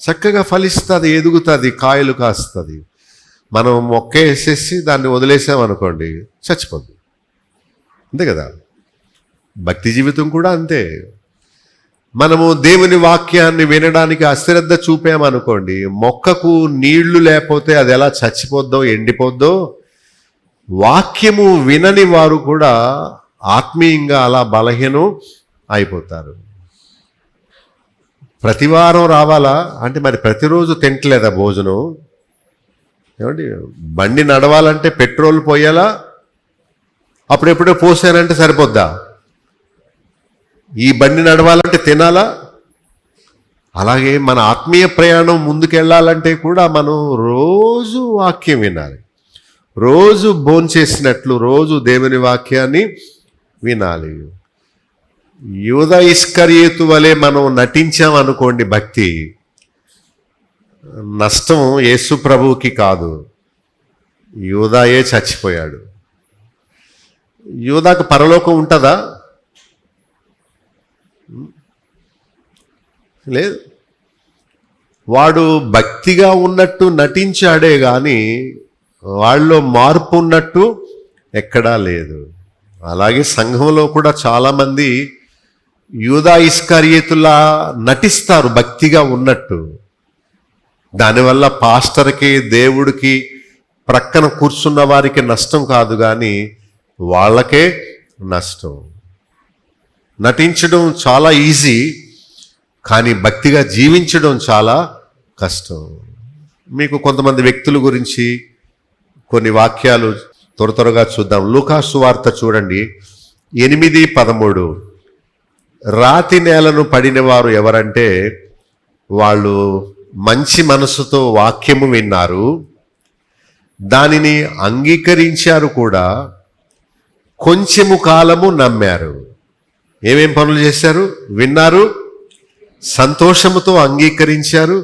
చక్కగా ఫలిస్తుంది, ఎదుగుతుంది, కాయలు కాస్తుంది. మనం మొక్క వేసేసి దాన్ని వదిలేసామనుకోండి, చచ్చిపోద్ది. అంతే కదా. భక్తి జీవితం కూడా అంతే. మనము దేవుని వాక్యాన్ని వినడానికి అశ్రద్ధ చూపామనుకోండి, మొక్కకు నీళ్లు లేకపోతే అది ఎలా చచ్చిపోద్దో, ఎండిపోద్దో, వాక్యము వినని వారు కూడా ఆత్మీయంగా అలా బలహీనం అయిపోతారు. ప్రతివారం రావాలా అంటే మరి ప్రతిరోజు తింటలేదా భోజనం? ఏమండి, బండి నడవాలంటే పెట్రోల్ పోయాలా? అప్పుడెప్పుడో పోసానంటే సరిపోద్దా? ఈ బండి నడవాలంటే తినాలా? అలాగే మన ఆత్మీయ ప్రయాణం ముందుకెళ్ళాలంటే కూడా మనం రోజు వాక్యం వినాలి. రోజు భోంచేసినట్లు రోజు దేవుని వాక్యాన్ని వినాలి. యూదా ఇస్కరియోతు వలె మనం నటించామనుకోండి, భక్తి నష్టం యేసు ప్రభువుకి కాదు, యూదాయే చచ్చిపోయాడు. యూదాకు పరలోకం ఉంటుందా? లేదు. వాడు భక్తిగా ఉన్నట్టు నటించాడే కానీ వాళ్ళలో మార్పు ఉన్నట్టు ఎక్కడా లేదు. అలాగే సంఘంలో కూడా చాలామంది యూదా ఇస్కరియోతులా నటిస్తారు భక్తిగా ఉన్నట్టు. దానివల్ల పాస్టర్కి, దేవుడికి, ప్రక్కన కూర్చున్న వారికి నష్టం కాదు, కానీ వాళ్ళకే నష్టం. నటించడం చాలా ఈజీ, కానీ భక్తిగా జీవించడం చాలా కష్టం. మీకు కొంతమంది వ్యక్తుల గురించి కొన్ని వాక్యాలు త్వరగా చూద్దాం. లూకా సువార్త చూడండి 8:13. రాతి నేలను పడిన వారు ఎవరంటే వాళ్ళు మంచి మనసుతో వాక్యము విన్నారు, దానిని అంగీకరించారు కూడా, కొంచెము కాలము నమ్మారు. ఏమేం పనులు చేశారు? విన్నారు, సంతోషముతో అంగీకరించారు,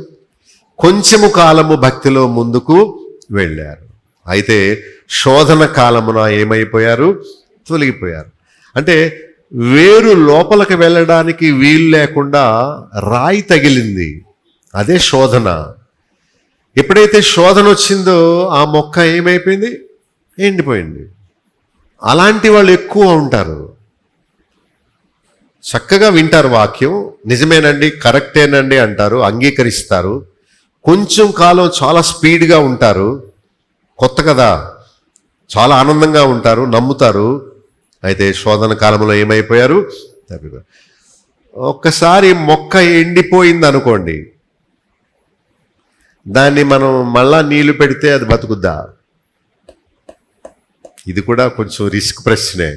కొంచెము కాలము భక్తిలో ముందుకు వెళ్ళారు. అయితే శోధన కాలమున ఏమైపోయారు? తొలగిపోయారు. అంటే వేరు లోపలికి వెళ్ళడానికి వీలు లేకుండా రాయి తగిలింది, అదే శోధన. ఎప్పుడైతే శోధన వచ్చిందో ఆ మొక్క ఏమైపోయింది? ఎండిపోయింది. అలాంటి వాళ్ళు ఎక్కువ ఉంటారు. చక్కగా వింటారు వాక్యం, నిజమేనండి, కరెక్టేనండి అంటారు, అంగీకరిస్తారు. కొంచెం కాలం చాలా స్పీడ్గా ఉంటారు, కొత్త కదా, చాలా ఆనందంగా ఉంటారు, నమ్ముతారు. అయితే శోధన కాలంలో ఏమైపోయారు? ఒక్కసారి మొక్క ఎండిపోయింది అనుకోండి, దాన్ని మనం మళ్ళా నీళ్లు పెడితే అది బతుకుద్దా? ఇది కూడా కొంచెం రిస్క్ ప్రశ్నే.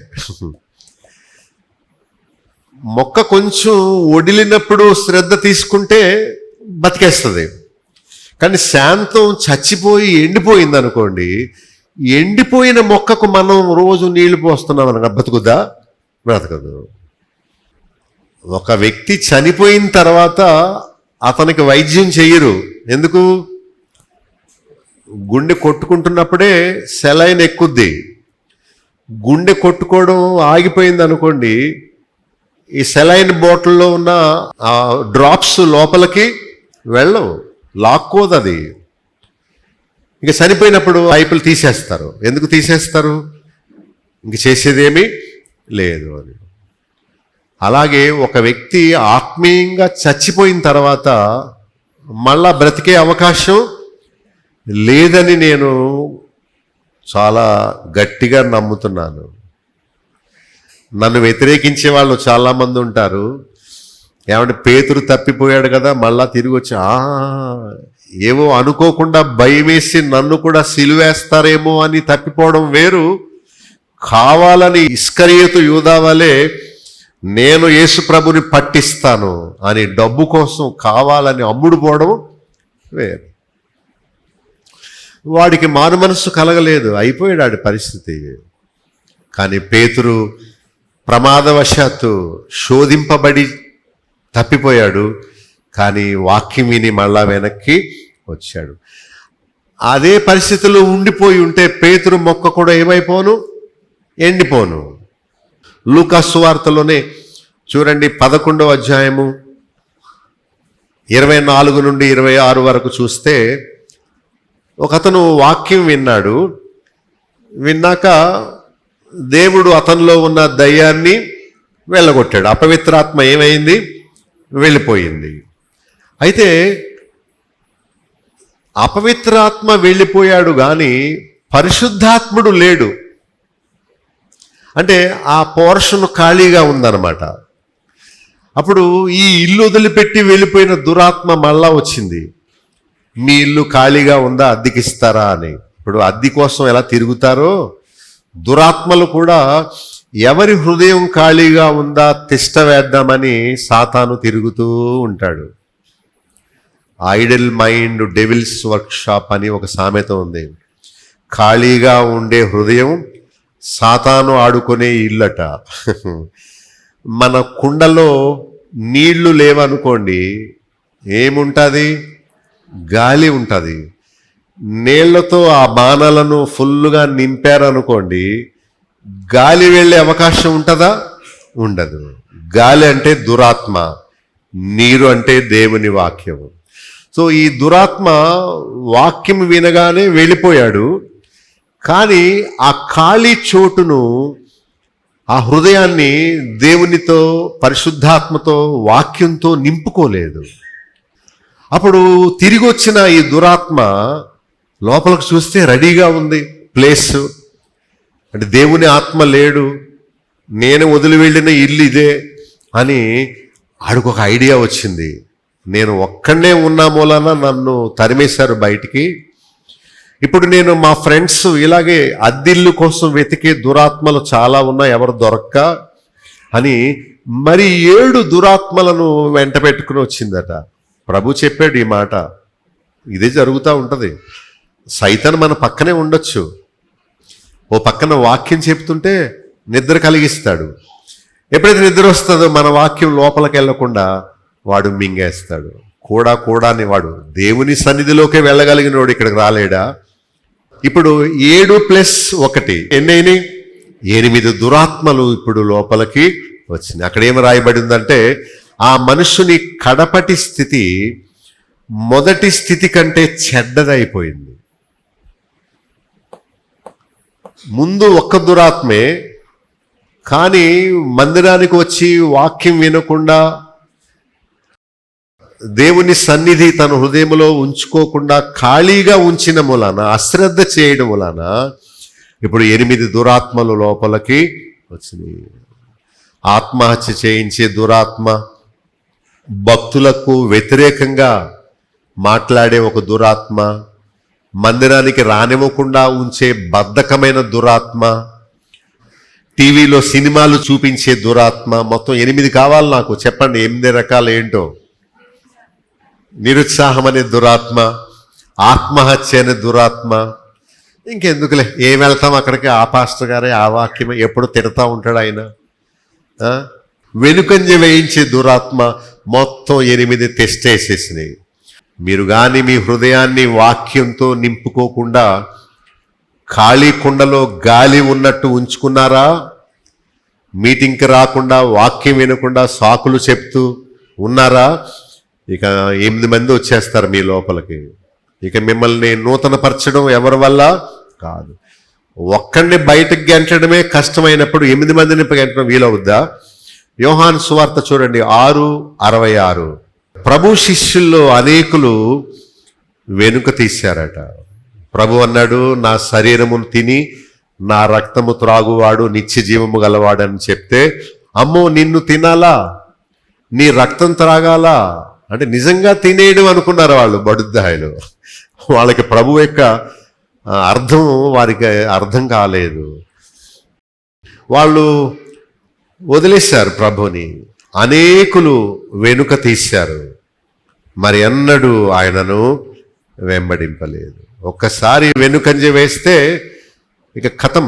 మొక్క కొంచెం ఒడిలినప్పుడు శ్రద్ధ తీసుకుంటే బతికేస్తుంది. కానీ శాంతం చచ్చిపోయి ఎండిపోయింది అనుకోండి, ఎండిపోయిన మొక్కకు మనం రోజు నీళ్లు పోస్తున్నాం అనగా బతుకుద్దా? బ్రతకదు. ఒక వ్యక్తి చనిపోయిన తర్వాత అతనికి వైద్యం చెయ్యరు. ఎందుకు? గుండె కొట్టుకుంటున్నప్పుడే సెలైన్ ఎక్కుద్ది. గుండె కొట్టుకోవడం ఆగిపోయింది అనుకోండి, ఈ సెలైన్ బాటిల్లో ఉన్న ఆ డ్రాప్స్ లోపలికి వెళ్ళవు, లాక్కోదు అది. ఇక చనిపోయినప్పుడు పైపులు తీసేస్తారు. ఎందుకు తీసేస్తారు? ఇంక చేసేదేమీ లేదు అని. అలాగే ఒక వ్యక్తి ఆత్మీయంగా చచ్చిపోయిన తర్వాత మళ్ళా బ్రతికే అవకాశం లేదని నేను చాలా గట్టిగా నమ్ముతున్నాను. నన్ను వ్యతిరేకించే వాళ్ళు చాలామంది ఉంటారు. ఏమంటే పేతురు తప్పిపోయాడు కదా, మళ్ళా తిరిగి వచ్చి ఏవో అనుకోకుండా భయమేసి నన్ను కూడా సిలువేస్తారేమో అని తప్పిపోవడం వేరు, కావాలని ఇస్కరియోతు యూదా వలె నేను యేసు ప్రభుని పట్టిస్తాను అని డబ్బు కోసం కావాలని అమ్ముడు పోవడం వేరు. వాడికి మారు మనస్సు కలగలేదు, అయిపోయాడు ఆడి పరిస్థితి. కానీ పేతురు ప్రమాదవశాత్తు శోధింపబడి తప్పిపోయాడు, కానీ వాక్యం విని మళ్ళా వెనక్కి వచ్చాడు. అదే పరిస్థితుల్లో ఉండిపోయి ఉంటే పేతురు మొక్క కూడా ఏమైపోను? ఎండిపోను. లూకా సువార్తలోనే చూడండి, 11వ అధ్యాయము 24 నుండి 26 వరకు చూస్తే, ఒకతను వాక్యం విన్నాడు. విన్నాక దేవుడు అతనిలో ఉన్న దయ్యాన్ని వెళ్ళగొట్టాడు. అపవిత్రాత్మ ఏమైంది? వెళ్ళిపోయింది. అయితే అపవిత్రాత్మ వెళ్ళిపోయాడు కానీ పరిశుద్ధాత్ముడు లేడు. అంటే ఆ పోర్షన్ ఖాళీగా ఉందన్నమాట. అప్పుడు ఈ ఇల్లు వదిలిపెట్టి వెళ్ళిపోయిన దురాత్మ మళ్ళా వచ్చింది. మీ ఇల్లు ఖాళీగా ఉందా, అద్దెకిస్తారా అని. ఇప్పుడు అద్దె కోసం ఎలా తిరుగుతారో దురాత్మలు కూడా ఎవరి హృదయం ఖాళీగా ఉందా తిష్ట వేద్దామని సాతాను తిరుగుతూ ఉంటాడు. ఐడల్ మైండ్ డెవిల్స్ వర్క్షాప్ అని ఒక సామెత ఉంది. ఖాళీగా ఉండే హృదయం సాతాను ఆడుకునే ఇల్లట. మన కుండలో నీళ్లు లేవనుకోండి, ఏముంటుంది? గాలి ఉంటుంది. నీళ్లతో ఆ బాణాలను ఫుల్లుగా నింపారనుకోండి, గాలి వెళ్ళే అవకాశం ఉంటుందా? ఉండదు. గాలి అంటే దురాత్మ, నీరు అంటే దేవుని వాక్యము. సో ఈ దురాత్మ వాక్యం వినగానే వెళ్ళిపోయాడు. కానీ ఆ ఖాళీ చోటును, ఆ హృదయాన్ని దేవునితో, పరిశుద్ధాత్మతో, వాక్యంతో నింపుకోలేదు. అప్పుడు తిరిగి వచ్చిన ఈ దురాత్మ లోపలికి చూస్తే రెడీగా ఉంది ప్లేస్. అంటే దేవుని ఆత్మ లేడు, నేను వదిలి వెళ్ళిన ఇల్లు ఇదే అని ఆడికొక ఐడియా వచ్చింది. నేను ఒక్కడే ఉన్న మూలన నన్ను తరిమేశారు బయటికి. ఇప్పుడు నేను మా ఫ్రెండ్స్ ఇలాగే అద్దిల్లు కోసం వెతికే దురాత్మలు చాలా ఉన్నాయి, ఎవరు దొరక్క అని మరి 7 దురాత్మలను వెంట పెట్టుకుని వచ్చిందట. ప్రభు చెప్పాడు ఈ మాట. ఇదే జరుగుతూ ఉంటుంది. సైతాన్ మన పక్కనే ఉండొచ్చు, ఓ పక్కన వాక్యం చెప్తుంటే నిద్ర కలిగిస్తాడు. ఎప్పుడైతే నిద్ర వస్తుందో మన వాక్యం లోపలికి వెళ్లకుండా వాడు మింగేస్తాడు. కూడా అని వాడు దేవుని సన్నిధిలోకే వెళ్ళగలిగిన వాడు ఇక్కడికి రాలేడా? ఇప్పుడు 7+1 ఎన్నైనాయి? 8 దురాత్మలు ఇప్పుడు లోపలికి వచ్చినాయి. అక్కడ ఏమి రాయబడిందంటే, ఆ మనుషుని కడపటి స్థితి మొదటి స్థితి కంటే చెడ్డదైపోయింది. ముందు ఒక్క దురాత్మే, కానీ మందిరానికి వచ్చి వాక్యం వినకుండా, దేవుని సన్నిధి తన హృదయంలో ఉంచుకోకుండా ఖాళీగా ఉంచిన మూలాన, అశ్రద్ధ చేయడం మూలాన ఇప్పుడు 8 దురాత్మలు లోపలికి వచ్చినాయి. ఆత్మహత్య చేయించే దురాత్మ, భక్తులకు వ్యతిరేకంగా మాట్లాడే ఒక దురాత్మ, మందిరానికి రానివ్వకుండా ఉంచే బద్ధకమైన దురాత్మ, టీవీలో సినిమాలు చూపించే దురాత్మ. మొత్తం 8 కావాలి నాకు, చెప్పండి 8 రకాలు ఏంటో. నిరుత్సాహం అనే దురాత్మ, ఆత్మహత్య అనే దురాత్మ. ఇంకెందుకులే, ఏం వెళ్తాం అక్కడికి, ఆ పాస్టర్ గారే ఆ వాక్యమే ఎప్పుడు తిడతా ఉంటాడు ఆయన. వెనుకంజ వేయించే దురాత్మ. మొత్తం 8 టెస్ట్ వేసేసినాయి. మీరు కానీ మీ హృదయాన్ని వాక్యంతో నింపుకోకుండా ఖాళీ కుండలో గాలి ఉన్నట్టు ఉంచుకున్నారా? మీటింగ్కి రాకుండా, వాక్యం వినకుండా సాకులు చెప్తూ ఉన్నారా? ఇక 8 మంది వచ్చేస్తారు మీ లోపలికి. ఇక మిమ్మల్ని నూతనపరచడం ఎవరి వల్ల కాదు. ఒక్కడిని బయటకు గెంటడమే కష్టమైనప్పుడు 8 మందిని గెంటడం వీలవుద్దా? యోహాను సువార్త చూడండి 6:66. ప్రభు శిష్యుల్లో అనేకులు వెనుక తీశారట. ప్రభు అన్నాడు, నా శరీరమును తిని నా రక్తము త్రాగువాడు నిత్య జీవము గలవాడని చెప్తే, అమ్మో నిన్ను తినాలా, నీ రక్తం త్రాగాలా అంటే నిజంగా తినేయడం అనుకున్నారు వాళ్ళు బడుద్దాయిలు. వాళ్ళకి ప్రభు యొక్క అర్థం వారికి అర్థం కాలేదు. వాళ్ళు వదిలేశారు ప్రభుని. అనేకులు వెనుక తీశారు, మరి ఎన్నడూ ఆయనను వెంబడింపలేదు. ఒక్కసారి వెనుకంజ వేస్తే ఇక కథం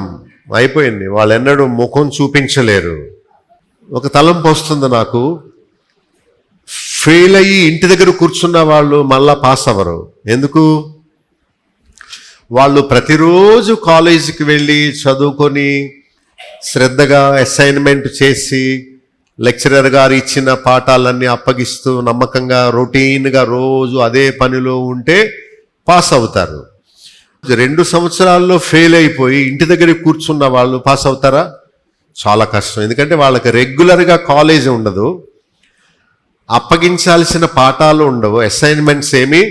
అయిపోయింది. వాళ్ళు ఎన్నడూ ముఖం చూపించలేరు. ఒక తలంపు వస్తుంది నాకు, ఫెయిల్ అయ్యి ఇంటి దగ్గర కూర్చున్న వాళ్ళు మళ్ళా పాస్ అవ్వరు. ఎందుకు? వాళ్ళు ప్రతిరోజు కాలేజీకి వెళ్ళి చదువుకొని శ్రద్ధగా అసైన్మెంట్ చేసి లెక్చరర్ గారు ఇచ్చిన పాఠాలన్నీ అప్పగిస్తూ నమ్మకంగా రొటీన్గా రోజు అదే పనిలో ఉంటే పాస్ అవుతారు. 2 సంవత్సరాల్లో ఫెయిల్ అయిపోయి ఇంటి దగ్గర కూర్చున్న వాళ్ళు పాస్ అవుతారా? చాలా కష్టం. ఎందుకంటే వాళ్ళకి రెగ్యులర్గా కాలేజ్ ఉండదు, అప్పగించాల్సిన పాఠాలు ఉండవు, అసైన్మెంట్స్ ఏమీ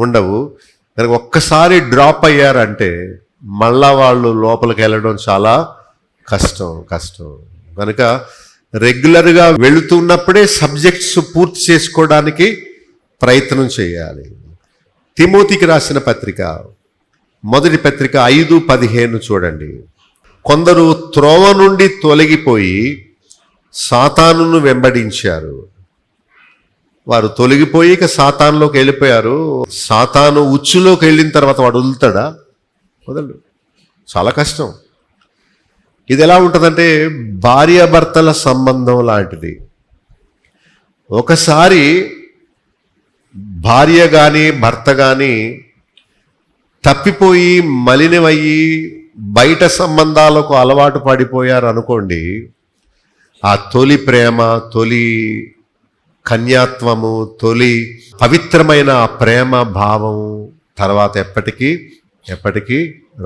ఉండవు. దానికి ఒక్కసారి డ్రాప్ అయ్యారంటే మళ్ళా వాళ్ళు లోపలికి వెళ్ళడం చాలా కష్టం. కనుక రెగ్యులర్గా వెళుతున్నప్పుడే సబ్జెక్ట్స్ పూర్తి చేసుకోవడానికి ప్రయత్నం చేయాలి. తిమోతికి రాసిన పత్రిక, మొదటి పత్రిక 5:15 చూడండి. కొందరు త్రోవ నుండి తొలగిపోయి సాతానును వెంబడించారు. వారు తొలగిపోయి ఇక సాతానులోకి వెళ్ళిపోయారు. సాతాను ఉచ్చులోకి వెళ్ళిన తర్వాత వాడు వదులుతాడా? వదలడు. చాలా కష్టం. ఇది ఎలా ఉంటుందంటే భార్యాభర్తల సంబంధం లాంటిది. ఒకసారి భార్య కానీ భర్త కానీ తప్పిపోయి మలినమయ్యి బయట సంబంధాలకు అలవాటు పడిపోయారు అనుకోండి, ఆ తొలి ప్రేమ, తొలి కన్యాత్వము, తొలి పవిత్రమైన ఆ ప్రేమ భావం తర్వాత ఎప్పటికీ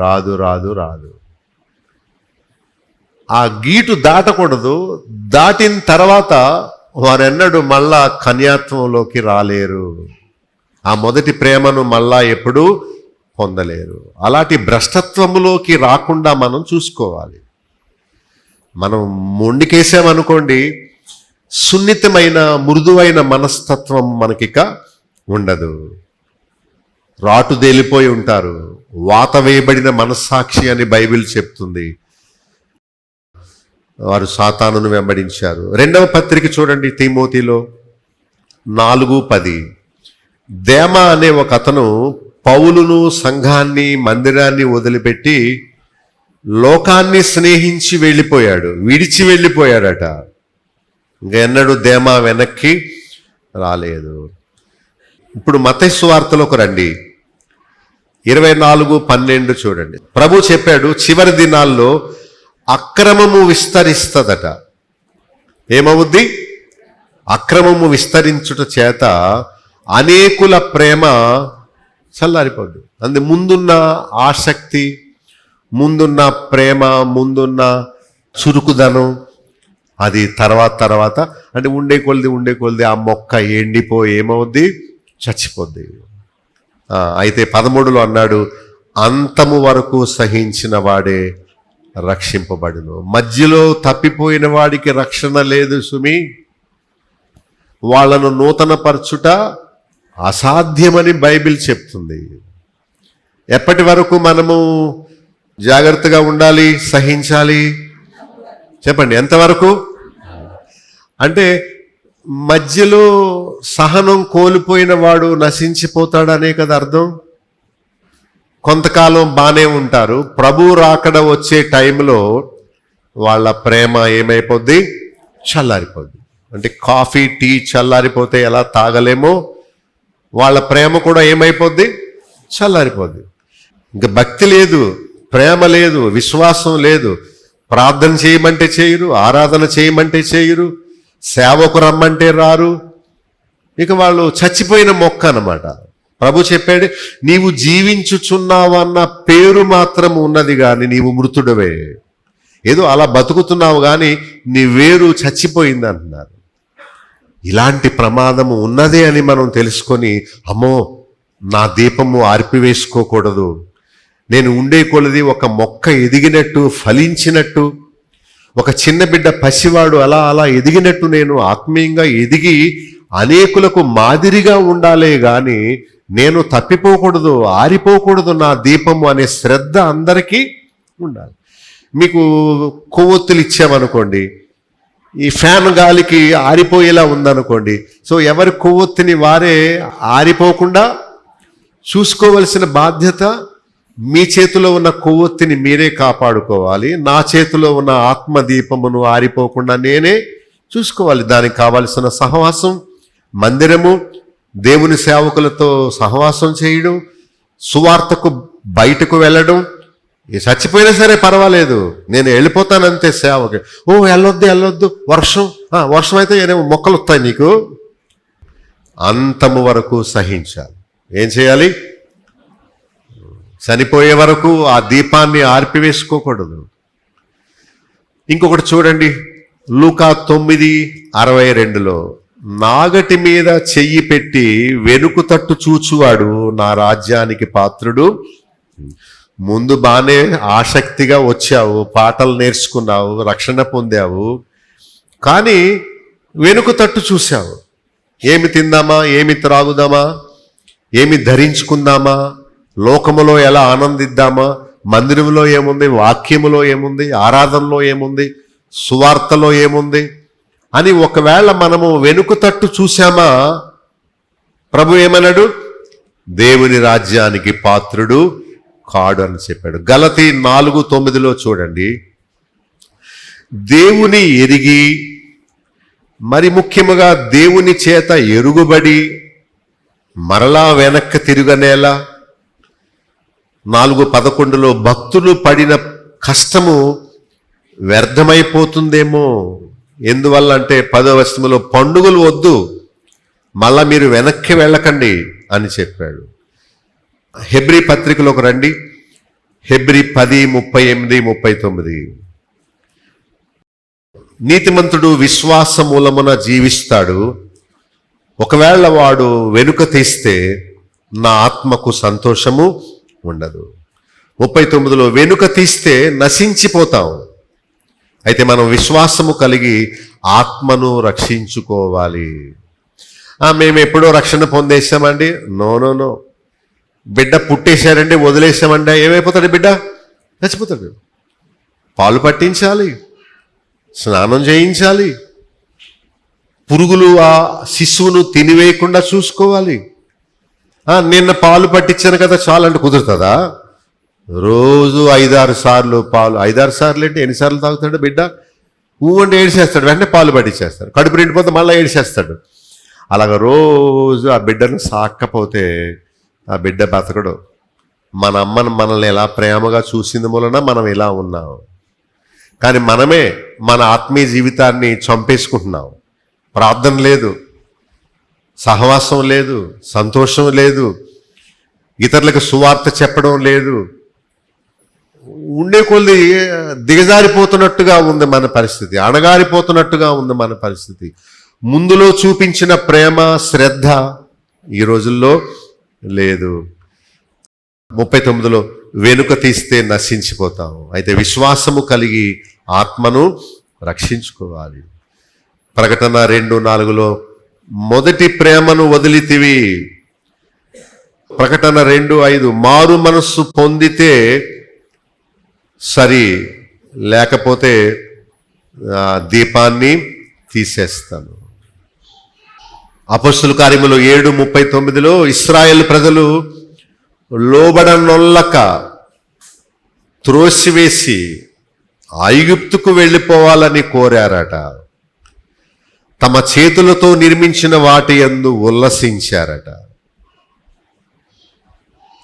రాదు. ఆ గీటు దాటకూడదు. దాటిన తర్వాత వారెన్నడూ మళ్ళా కన్యాత్వంలోకి రాలేరు. ఆ మొదటి ప్రేమను మళ్ళా ఎప్పుడూ పొందలేరు. అలాంటి భ్రష్టత్వములోకి రాకుండా మనం చూసుకోవాలి. మనం మొండికేసామనుకోండి, సున్నితమైన మృదువైన మనస్తత్వం మనకిక ఉండదు. రాటుదేలిపోయి ఉంటారు. వాత వేయబడిన మనస్సాక్షి అని బైబిల్ చెప్తుంది. వారు సాతానును వెంబడించారు. 2వ పత్రిక చూడండి, తిమోతిలో 4:10. దేమా అనే ఒక అతను పౌలును, సంఘాన్ని, మందిరాన్ని వదిలిపెట్టి లోకాన్ని స్నేహించి విడిచి వెళ్ళిపోయాడట. ఇంకా ఎన్నడూ దేమా వెనక్కి రాలేదు. ఇప్పుడు మత్తయి సువార్తలోకి రండి, 24:12 చూడండి. ప్రభు చెప్పాడు, చివరి దినాల్లో అక్రమము విస్తరిస్తదట. ఏమవుద్ది? అక్రమము విస్తరించుట చేత అనేకుల ప్రేమ చల్లారిపోద్ది. అందు ముందున్న ఆసక్తి, ముందున్న ప్రేమ, ముందున్న చురుకుదనం అది తర్వాత అంటే ఉండే కొలిది ఆ మొక్క ఎండిపోయి ఏమవుద్ది, చచ్చిపోద్ది. అయితే 13లో అన్నాడు, అంతము వరకు సహించిన వాడే రక్షింపబడును. మధ్యలో తప్పిపోయిన వాడికి రక్షణ లేదు సుమి. వాళ్ళను నూతనపరచుట అసాధ్యమని బైబిల్ చెప్తుంది. ఎప్పటి వరకు మనము జాగ్రత్తగా ఉండాలి, సహించాలి? చెప్పండి, ఎంతవరకు? అంటే మధ్యలో సహనం కోల్పోయిన వాడు నశించిపోతాడనే కదా అర్థం. కొంతకాలం బాగానే ఉంటారు, ప్రభు రాకడ వచ్చే టైంలో వాళ్ళ ప్రేమ ఏమైపోద్ది, చల్లారిపోద్ది. అంటే కాఫీ టీ చల్లారిపోతే ఎలా తాగలేమో వాళ్ళ ప్రేమ కూడా ఏమైపోద్ది, చల్లారిపోద్ది. ఇంకా భక్తి లేదు, ప్రేమ లేదు, విశ్వాసం లేదు. ప్రార్థన చేయమంటే చేయరు, ఆరాధన చేయమంటే చేయరు, సేవకు రమ్మంటే రారు. ఇక వాళ్ళు చచ్చిపోయిన మొక్క అన్నమాట. ప్రభు చెప్పాడు, నీవు జీవించుచున్నావన్న పేరు మాత్రం ఉన్నది కానీ నీవు మృతుడవే. ఏదో అలా బతుకుతున్నావు కానీ నీ వేరు చచ్చిపోయింది అంటున్నారు. ఇలాంటి ప్రమాదము ఉన్నదే అని మనం తెలుసుకొని, అమ్మో నా దీపము ఆర్పివేసుకోకూడదు, నేను ఉండే కొలది ఒక మొక్క ఎదిగినట్టు, ఫలించినట్టు, ఒక చిన్న బిడ్డ పసివాడు అలా ఎదిగినట్టు నేను ఆత్మీయంగా ఎదిగి అనేకులకు మాదిరిగా ఉండాలే గాని నేను తప్పిపోకూడదు, ఆరిపోకూడదు నా దీపము అనే శ్రద్ధ అందరికీ ఉండాలి. మీకు కొవ్వొత్తులు ఇచ్చామనుకోండి, ఈ ఫ్యాన్ గాలికి ఆరిపోయేలా ఉందనుకోండి, సో ఎవరి కొవ్వొత్తిని వారే ఆరిపోకుండా చూసుకోవలసిన బాధ్యత మీ చేతిలో ఉన్న కొవ్వొత్తిని మీరే కాపాడుకోవాలి. నా చేతిలో ఉన్న ఆత్మదీపమును ఆరిపోకుండా నేనే చూసుకోవాలి. దానికి కావలసిన సహవాసం, మందిరము, దేవుని సేవకులతో సహవాసం చేయడం, సువార్తకు బయటకు వెళ్ళడం. చచ్చిపోయినా సరే పర్వాలేదు, నేను వెళ్ళిపోతానంతే సేవకి. వెళ్ళొద్దు, వర్షం అయితే ఏమో మొక్కలు వస్తాయి నీకు. అంతము వరకు సహించాలి. ఏం చేయాలి? చనిపోయే వరకు ఆ దీపాన్ని ఆర్పివేసుకోకూడదు. ఇంకొకటి చూడండి, లూకా 9:62లో, నాగటి మీద చెయ్యి పెట్టి వెనుక తట్టు చూచువాడు నా రాజ్యానికి పాత్రుడు. ముందు బానే ఆసక్తిగా వచ్చావు, పాటలు నేర్చుకున్నావు, రక్షణ పొందావు, కానీ వెనుక తట్టు చూశావు. ఏమి తిందామా, ఏమి త్రాగుదామా, ఏమి ధరించుకుందామా, లోకములో ఎలా ఆనందిద్దామా, మందిరంలో ఏముంది, వాక్యములో ఏముంది, ఆరాధనలో ఏముంది, సువార్తలో ఏముంది అని ఒకవేళ మనము వెనుక తట్టు చూశామా, ప్రభు ఏమన్నాడు? దేవుని రాజ్యానికి పాత్రుడు కాడు అని చెప్పాడు. గలతీ 4:9లో చూడండి, దేవుని ఎరిగి మరి ముఖ్యముగా దేవుని చేత ఎరుగుబడి మరలా వెనక్కి తిరగనేలా. 4:11లో భక్తులు పడిన కష్టము వ్యర్థమైపోతుందేమో. ఎందువల్ల అంటే 10వ వచనంలో పండుగలు వద్దు, మళ్ళా మీరు వెనక్కి వెళ్ళకండి అని చెప్పాడు. హెబ్రీ పత్రికలోకి రండి, హెబ్రీ 10:38-39. నీతిమంతుడు విశ్వాస మూలమున జీవిస్తాడు, ఒకవేళ వాడు వెనుక తీస్తే నా ఆత్మకు సంతోషము ఉండదు. 39లో వెనుక తీస్తే నశించిపోతాం, అయితే మనం విశ్వాసము కలిగి ఆత్మను రక్షించుకోవాలి. మేము ఎప్పుడో రక్షణ పొందేశామండి, నో. బిడ్డ పుట్టేశారండి, వదిలేసామండి, ఏమైపోతాడు బిడ్డ? చచ్చిపోతాడు. పాలు పట్టించాలి, స్నానం చేయించాలి, పురుగులు ఆ శిశువును తినివేయకుండా చూసుకోవాలి. నిన్న పాలు పట్టించాను కదా చాలంటే కుదురుతుందా? రోజు 5-6 సార్లు పాలు, 5-6 సార్లు అంటే ఎన్నిసార్లు తాగుతాడు బిడ్డ? అంటే ఏడిచేస్తాడు, వెంటనే పాలు పట్టించేస్తాడు, కడుపు నిండిపోతే మళ్ళీ ఏడిచేస్తాడు. అలాగ రోజు ఆ బిడ్డను సాక్కపోతే ఆ బిడ్డ బతకడు. మన అమ్మను మనల్ని ఎలా ప్రేమగా చూసింది మూలన మనం ఇలా ఉన్నాం, కానీ మనమే మన ఆత్మీయ జీవితాన్ని చంపేసుకుంటున్నాం. ప్రార్థన లేదు, సహవాసం లేదు, సంతోషం లేదు, ఇతరులకు సువార్త చెప్పడం లేదు. ఉండే కొద్ది దిగజారిపోతున్నట్టుగా ఉంది మన పరిస్థితి, అణగారిపోతున్నట్టుగా ఉంది మన పరిస్థితి. ముందులో చూపించిన ప్రేమ, శ్రద్ధ ఈ రోజుల్లో లేదు. 39లో వెనుక తీస్తే నశించిపోతాము, అయితే విశ్వాసము కలిగి ఆత్మను రక్షించుకోవాలి. ప్రకటన 2:4లో మొదటి ప్రేమను వదిలితివి. ప్రకటన 2:5 మారు మనస్సు పొందితే సరి, లేకపోతే దీపాన్ని తీసేస్తాను. అపొస్తలుల కార్యములు 7:39లో ఇశ్రాయేలు ప్రజలు లోబడనొల్లక త్రోసివేసి ఐగుప్తుకు వెళ్ళిపోవాలని కోరారట. తమ చేతులతో నిర్మించిన వాటి యందు ఉల్లసించారట.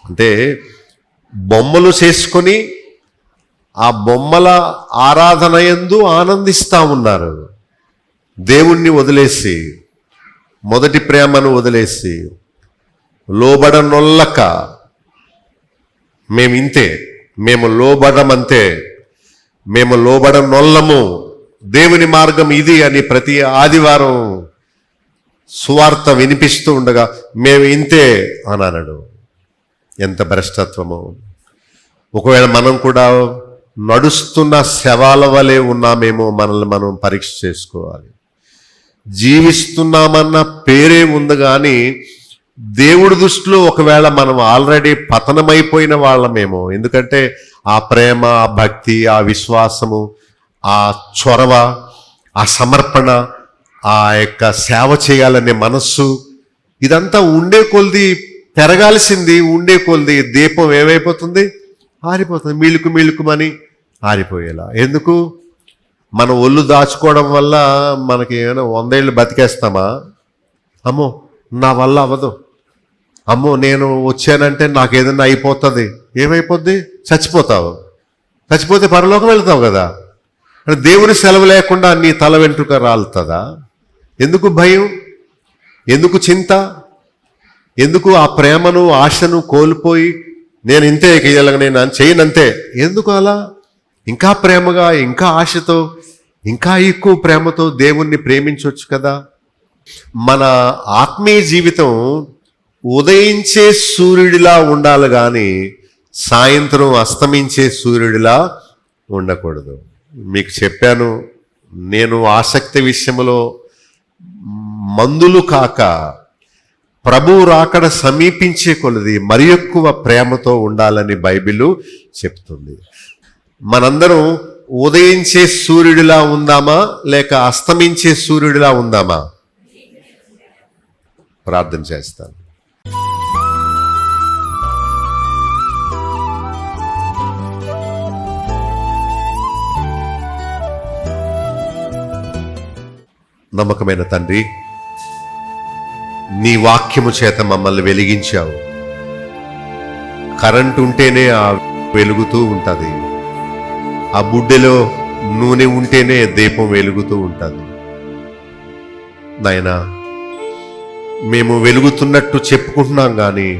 అంటే బొమ్మలు చేసుకొని ఆ బొమ్మల ఆరాధన యందు ఆనందిస్తా ఉన్నారు. దేవుణ్ణి వదిలేసి, మొదటి ప్రేమను వదిలేసి, లోబడనొల్లక మేమింతే, మేము లోబడమంతే, మేము లోబడనొల్లము, దేవుని మార్గం ఇది అని ప్రతి ఆదివారం సువార్త వినిపిస్తూ ఉండగా మేము ఇంతే అని అన్నాడు. ఎంత భ్రష్టత్వము! ఒకవేళ మనం కూడా నడుస్తున్న శవాల వలె ఉన్నామేమో, మనల్ని మనం పరీక్ష చేసుకోవాలి. జీవిస్తున్నామన్న పేరే ఉంది కానీ దేవుడి దృష్టిలో ఒకవేళ మనం ఆల్రెడీ పతనమైపోయిన వాళ్ళమేమో. ఎందుకంటే ఆ ప్రేమ, ఆ భక్తి, ఆ విశ్వాసము, ఆ చొరవ, ఆ సమర్పణ, ఆ యొక్క సేవ చేయాలనే మనస్సు, ఇదంతా ఉండే కొలది పెరగాల్సింది. ఉండే కొలది దీపం ఏమైపోతుంది? ఆరిపోతుంది. మిళుకుమని ఆరిపోయేలా. ఎందుకు? మన ఒళ్ళు దాచుకోవడం వల్ల మనకి ఏమైనా 100 ఏళ్ళు బతికేస్తామా? అమ్మో నా వల్ల అవ్వదు, అమ్మో నేను వచ్చానంటే నాకు ఏదైనా అయిపోతుంది. ఏమైపోద్ది? చచ్చిపోతావు. చచ్చిపోతే పరలోకం వెళ్తావు కదా. అంటే దేవుని సెలవు లేకుండా నీ తల వెంట్రుక రాలుతుందా? ఎందుకు భయం? ఎందుకు చింత? ఎందుకు ఆ ప్రేమను, ఆశను కోల్పోయి నేను ఇంతే నేను చేయనంతే? ఎందుకు అలా? ఇంకా ప్రేమగా, ఇంకా ఆశతో, ఇంకా ఎక్కువ ప్రేమతో దేవుణ్ణి ప్రేమించవచ్చు కదా. మన ఆత్మీయ జీవితం ఉదయించే సూర్యుడిలా ఉండాలి కానీ సాయంత్రం అస్తమించే సూర్యుడిలా ఉండకూడదు. మీకు చెప్పాను, నేను ఆసక్తి విషయంలో మందులు కాక ప్రభువు రాకడ సమీపించే కొలది మరి ఎక్కువ ప్రేమతో ఉండాలని బైబిలు చెప్తుంది. మనందరం ఉదయించే సూర్యుడిలా ఉందామా లేక అస్తమించే సూర్యుడిలా ఉందామా? ప్రార్థన చేస్తాను. నమ్మకమైన తండ్రి, నీ వాక్యము చేత మమ్మల్ని వెలిగించావు. కరెంటు ఉంటేనే ఆ వెలుగుతూ ఉంటుంది. ఆ బుడ్డెలో నూనె ఉంటేనే దీపం వెలుగుతూ ఉంటుంది. నాయనా, మేము వెలుగుతున్నట్టు చెప్పుకుంటున్నాం కానీ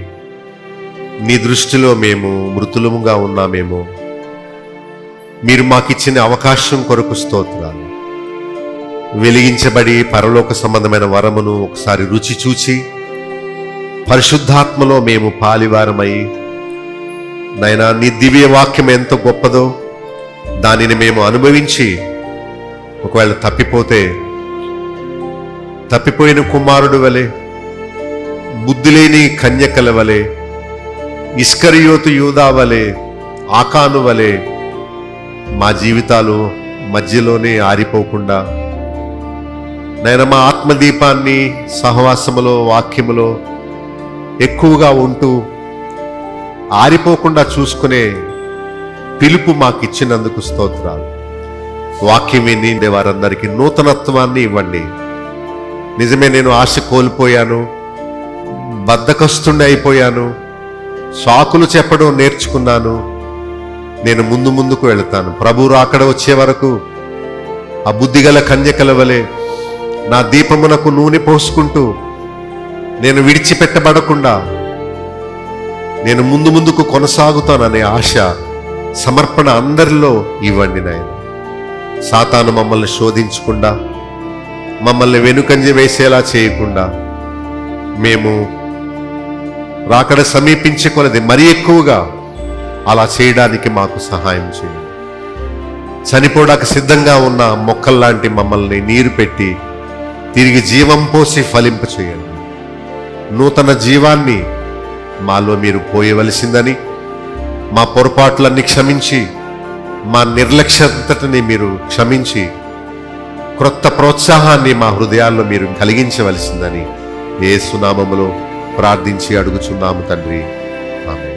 నీ దృష్టిలో మేము మృతులముగా ఉన్నామేమో. మీరు మాకిచ్చిన అవకాశం కొరకు స్తోత్రాలు. వెలిగించబడి పరలోక సంబంధమైన వరమును ఒకసారి రుచి చూచి పరిశుద్ధాత్మలో మేము పాలివారమై, నాయనా నీ దివ్య వాక్యం ఎంత గొప్పదో దానిని మేము అనుభవించి, ఒకవేళ తప్పిపోయిన కుమారుడు వలె, బుద్ధి లేని కన్యకల వలె, ఇస్కరియోతు యూదా వలె, ఆకాను వలె మా జీవితాలు మధ్యలోనే ఆరిపోకుండా, నేను మా ఆత్మదీపాన్ని సహవాసములో, వాక్యములో ఎక్కువగా ఉంటూ ఆరిపోకుండా చూసుకునే పిలుపు మాకిచ్చినందుకు స్తోత్రాలు. వాక్యం విని వారందరికీ నూతనత్వాన్ని ఇవ్వండి. నిజమే, నేను ఆశ కోల్పోయాను, బద్ధకస్తుని అయిపోయాను, సాకులు చెప్పడం నేర్చుకున్నాను. నేను ముందుకు వెళతాను. ప్రభు రాకడ వచ్చే వరకు ఆ బుద్ధిగల కన్యకల వలె నా దీపమునకు నూనె పోసుకుంటూ నేను విడిచిపెట్టబడకుండా నేను ముందుకు కొనసాగుతాననే ఆశ, సమర్పణ అందరిలో ఇవ్వండి నాయన. సాతాను మమ్మల్ని శోధించకుండా, మమ్మల్ని వెనుకంజ వేసేలా చేయకుండా, మేము రాకడ సమీపించే కొలది మరీ ఎక్కువగా అలా చేయడానికి మాకు సహాయం చేయండి. చనిపోవడానికి సిద్ధంగా ఉన్న మొక్కల్లాంటి మమ్మల్ని నీరు పెట్టి తిరిగి జీవం పోసి ఫలింప చేయండి. నూతన జీవాన్ని మాలో మీరు పోయవలసిందని, మా పొరపాట్లన్నీ క్షమించి, మా నిర్లక్ష్యతని మీరు క్షమించి, క్రొత్త ప్రోత్సాహాన్ని మా హృదయాల్లో మీరు కలిగించవలసిందని యేసు నామములో ప్రార్థించి అడుగుచున్నాము తండ్రి. ఆమేన్.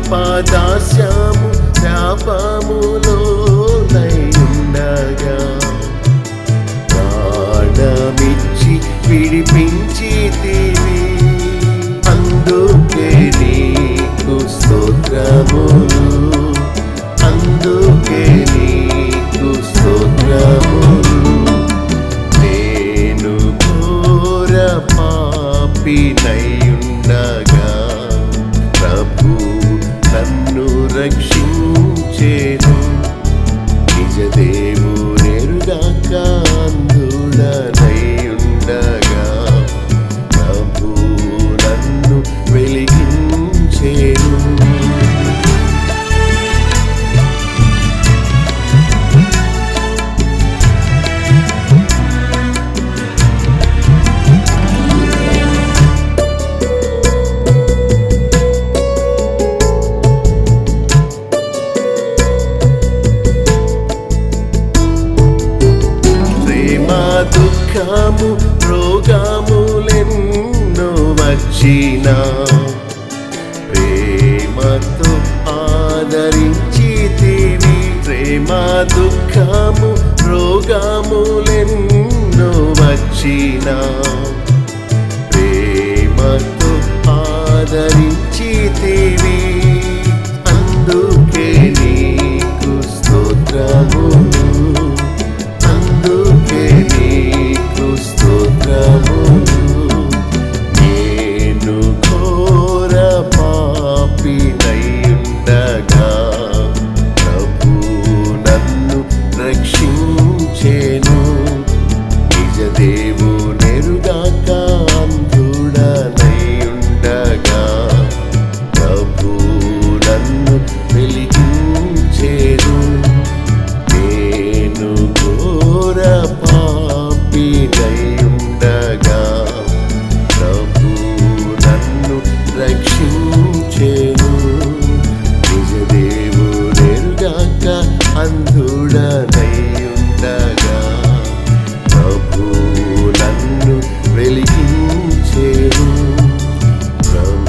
పాపదాస్యము శాపములోనయుండగా ప్రాణమిచ్చి విడిపించితివి. అందుకే నీకు స్తోత్రములు, అందుకే నీకు స్తోత్రములు. నేను ఘోర పాపినయుండగా ప్రభు నన్ను రక్షించేను. నిజ దేవుడెరుగాక అంధుడనయుండగా ప్రభు నన్ను వెలిగించేను. దుఃఖము రోగములెన్నో వచ్చినా ప్రేమతో ఆదరించితివి. ప్రేమ దుఃఖము రోగములెన్నో వచ్చినా ప్రేమతో ఆదరించితివి. అందుకే నీకు స్తోత్రములు, అందుకే నీకు స్తోత్రములు. నేను ఘోర పాపినయుండగా ప్రభు నన్ను రక్షించేను. నిజ దేవుడెరుగాక అంధుడనయుండగా ప్రభు నన్ను వెలిగించేను. నేను ఘోర పాపినయుండగా ప్రభు నన్ను రక్షించేను. నిజ దేవుడెరుగాక అంధుడనయుండగా ప్రభు నన్ను వెలిగించేను. ప్రభు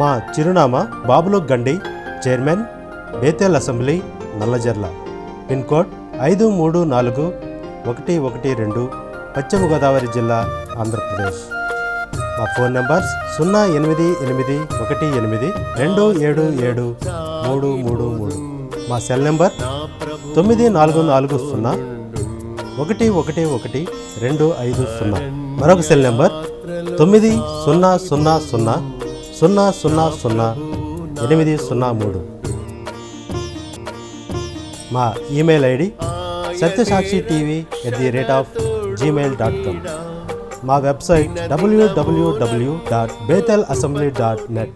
మా చిరునామా బాబులు గండి, chairman, Bethel assembly, Nallajerla. Pin code 534112, పశ్చిమ గోదావరి జిల్లా, ఆంధ్రప్రదేశ్. మా ఫోన్ నంబర్స్ 08818277333. మా సెల్ నెంబర్ 9440111250. మరొక సెల్ నెంబర్ 9000000803. మా ఈమెయిల్ ఐడి satyasakshi.tv@gmail.com. మా వెబ్సైట్ www.bethelassembly.net.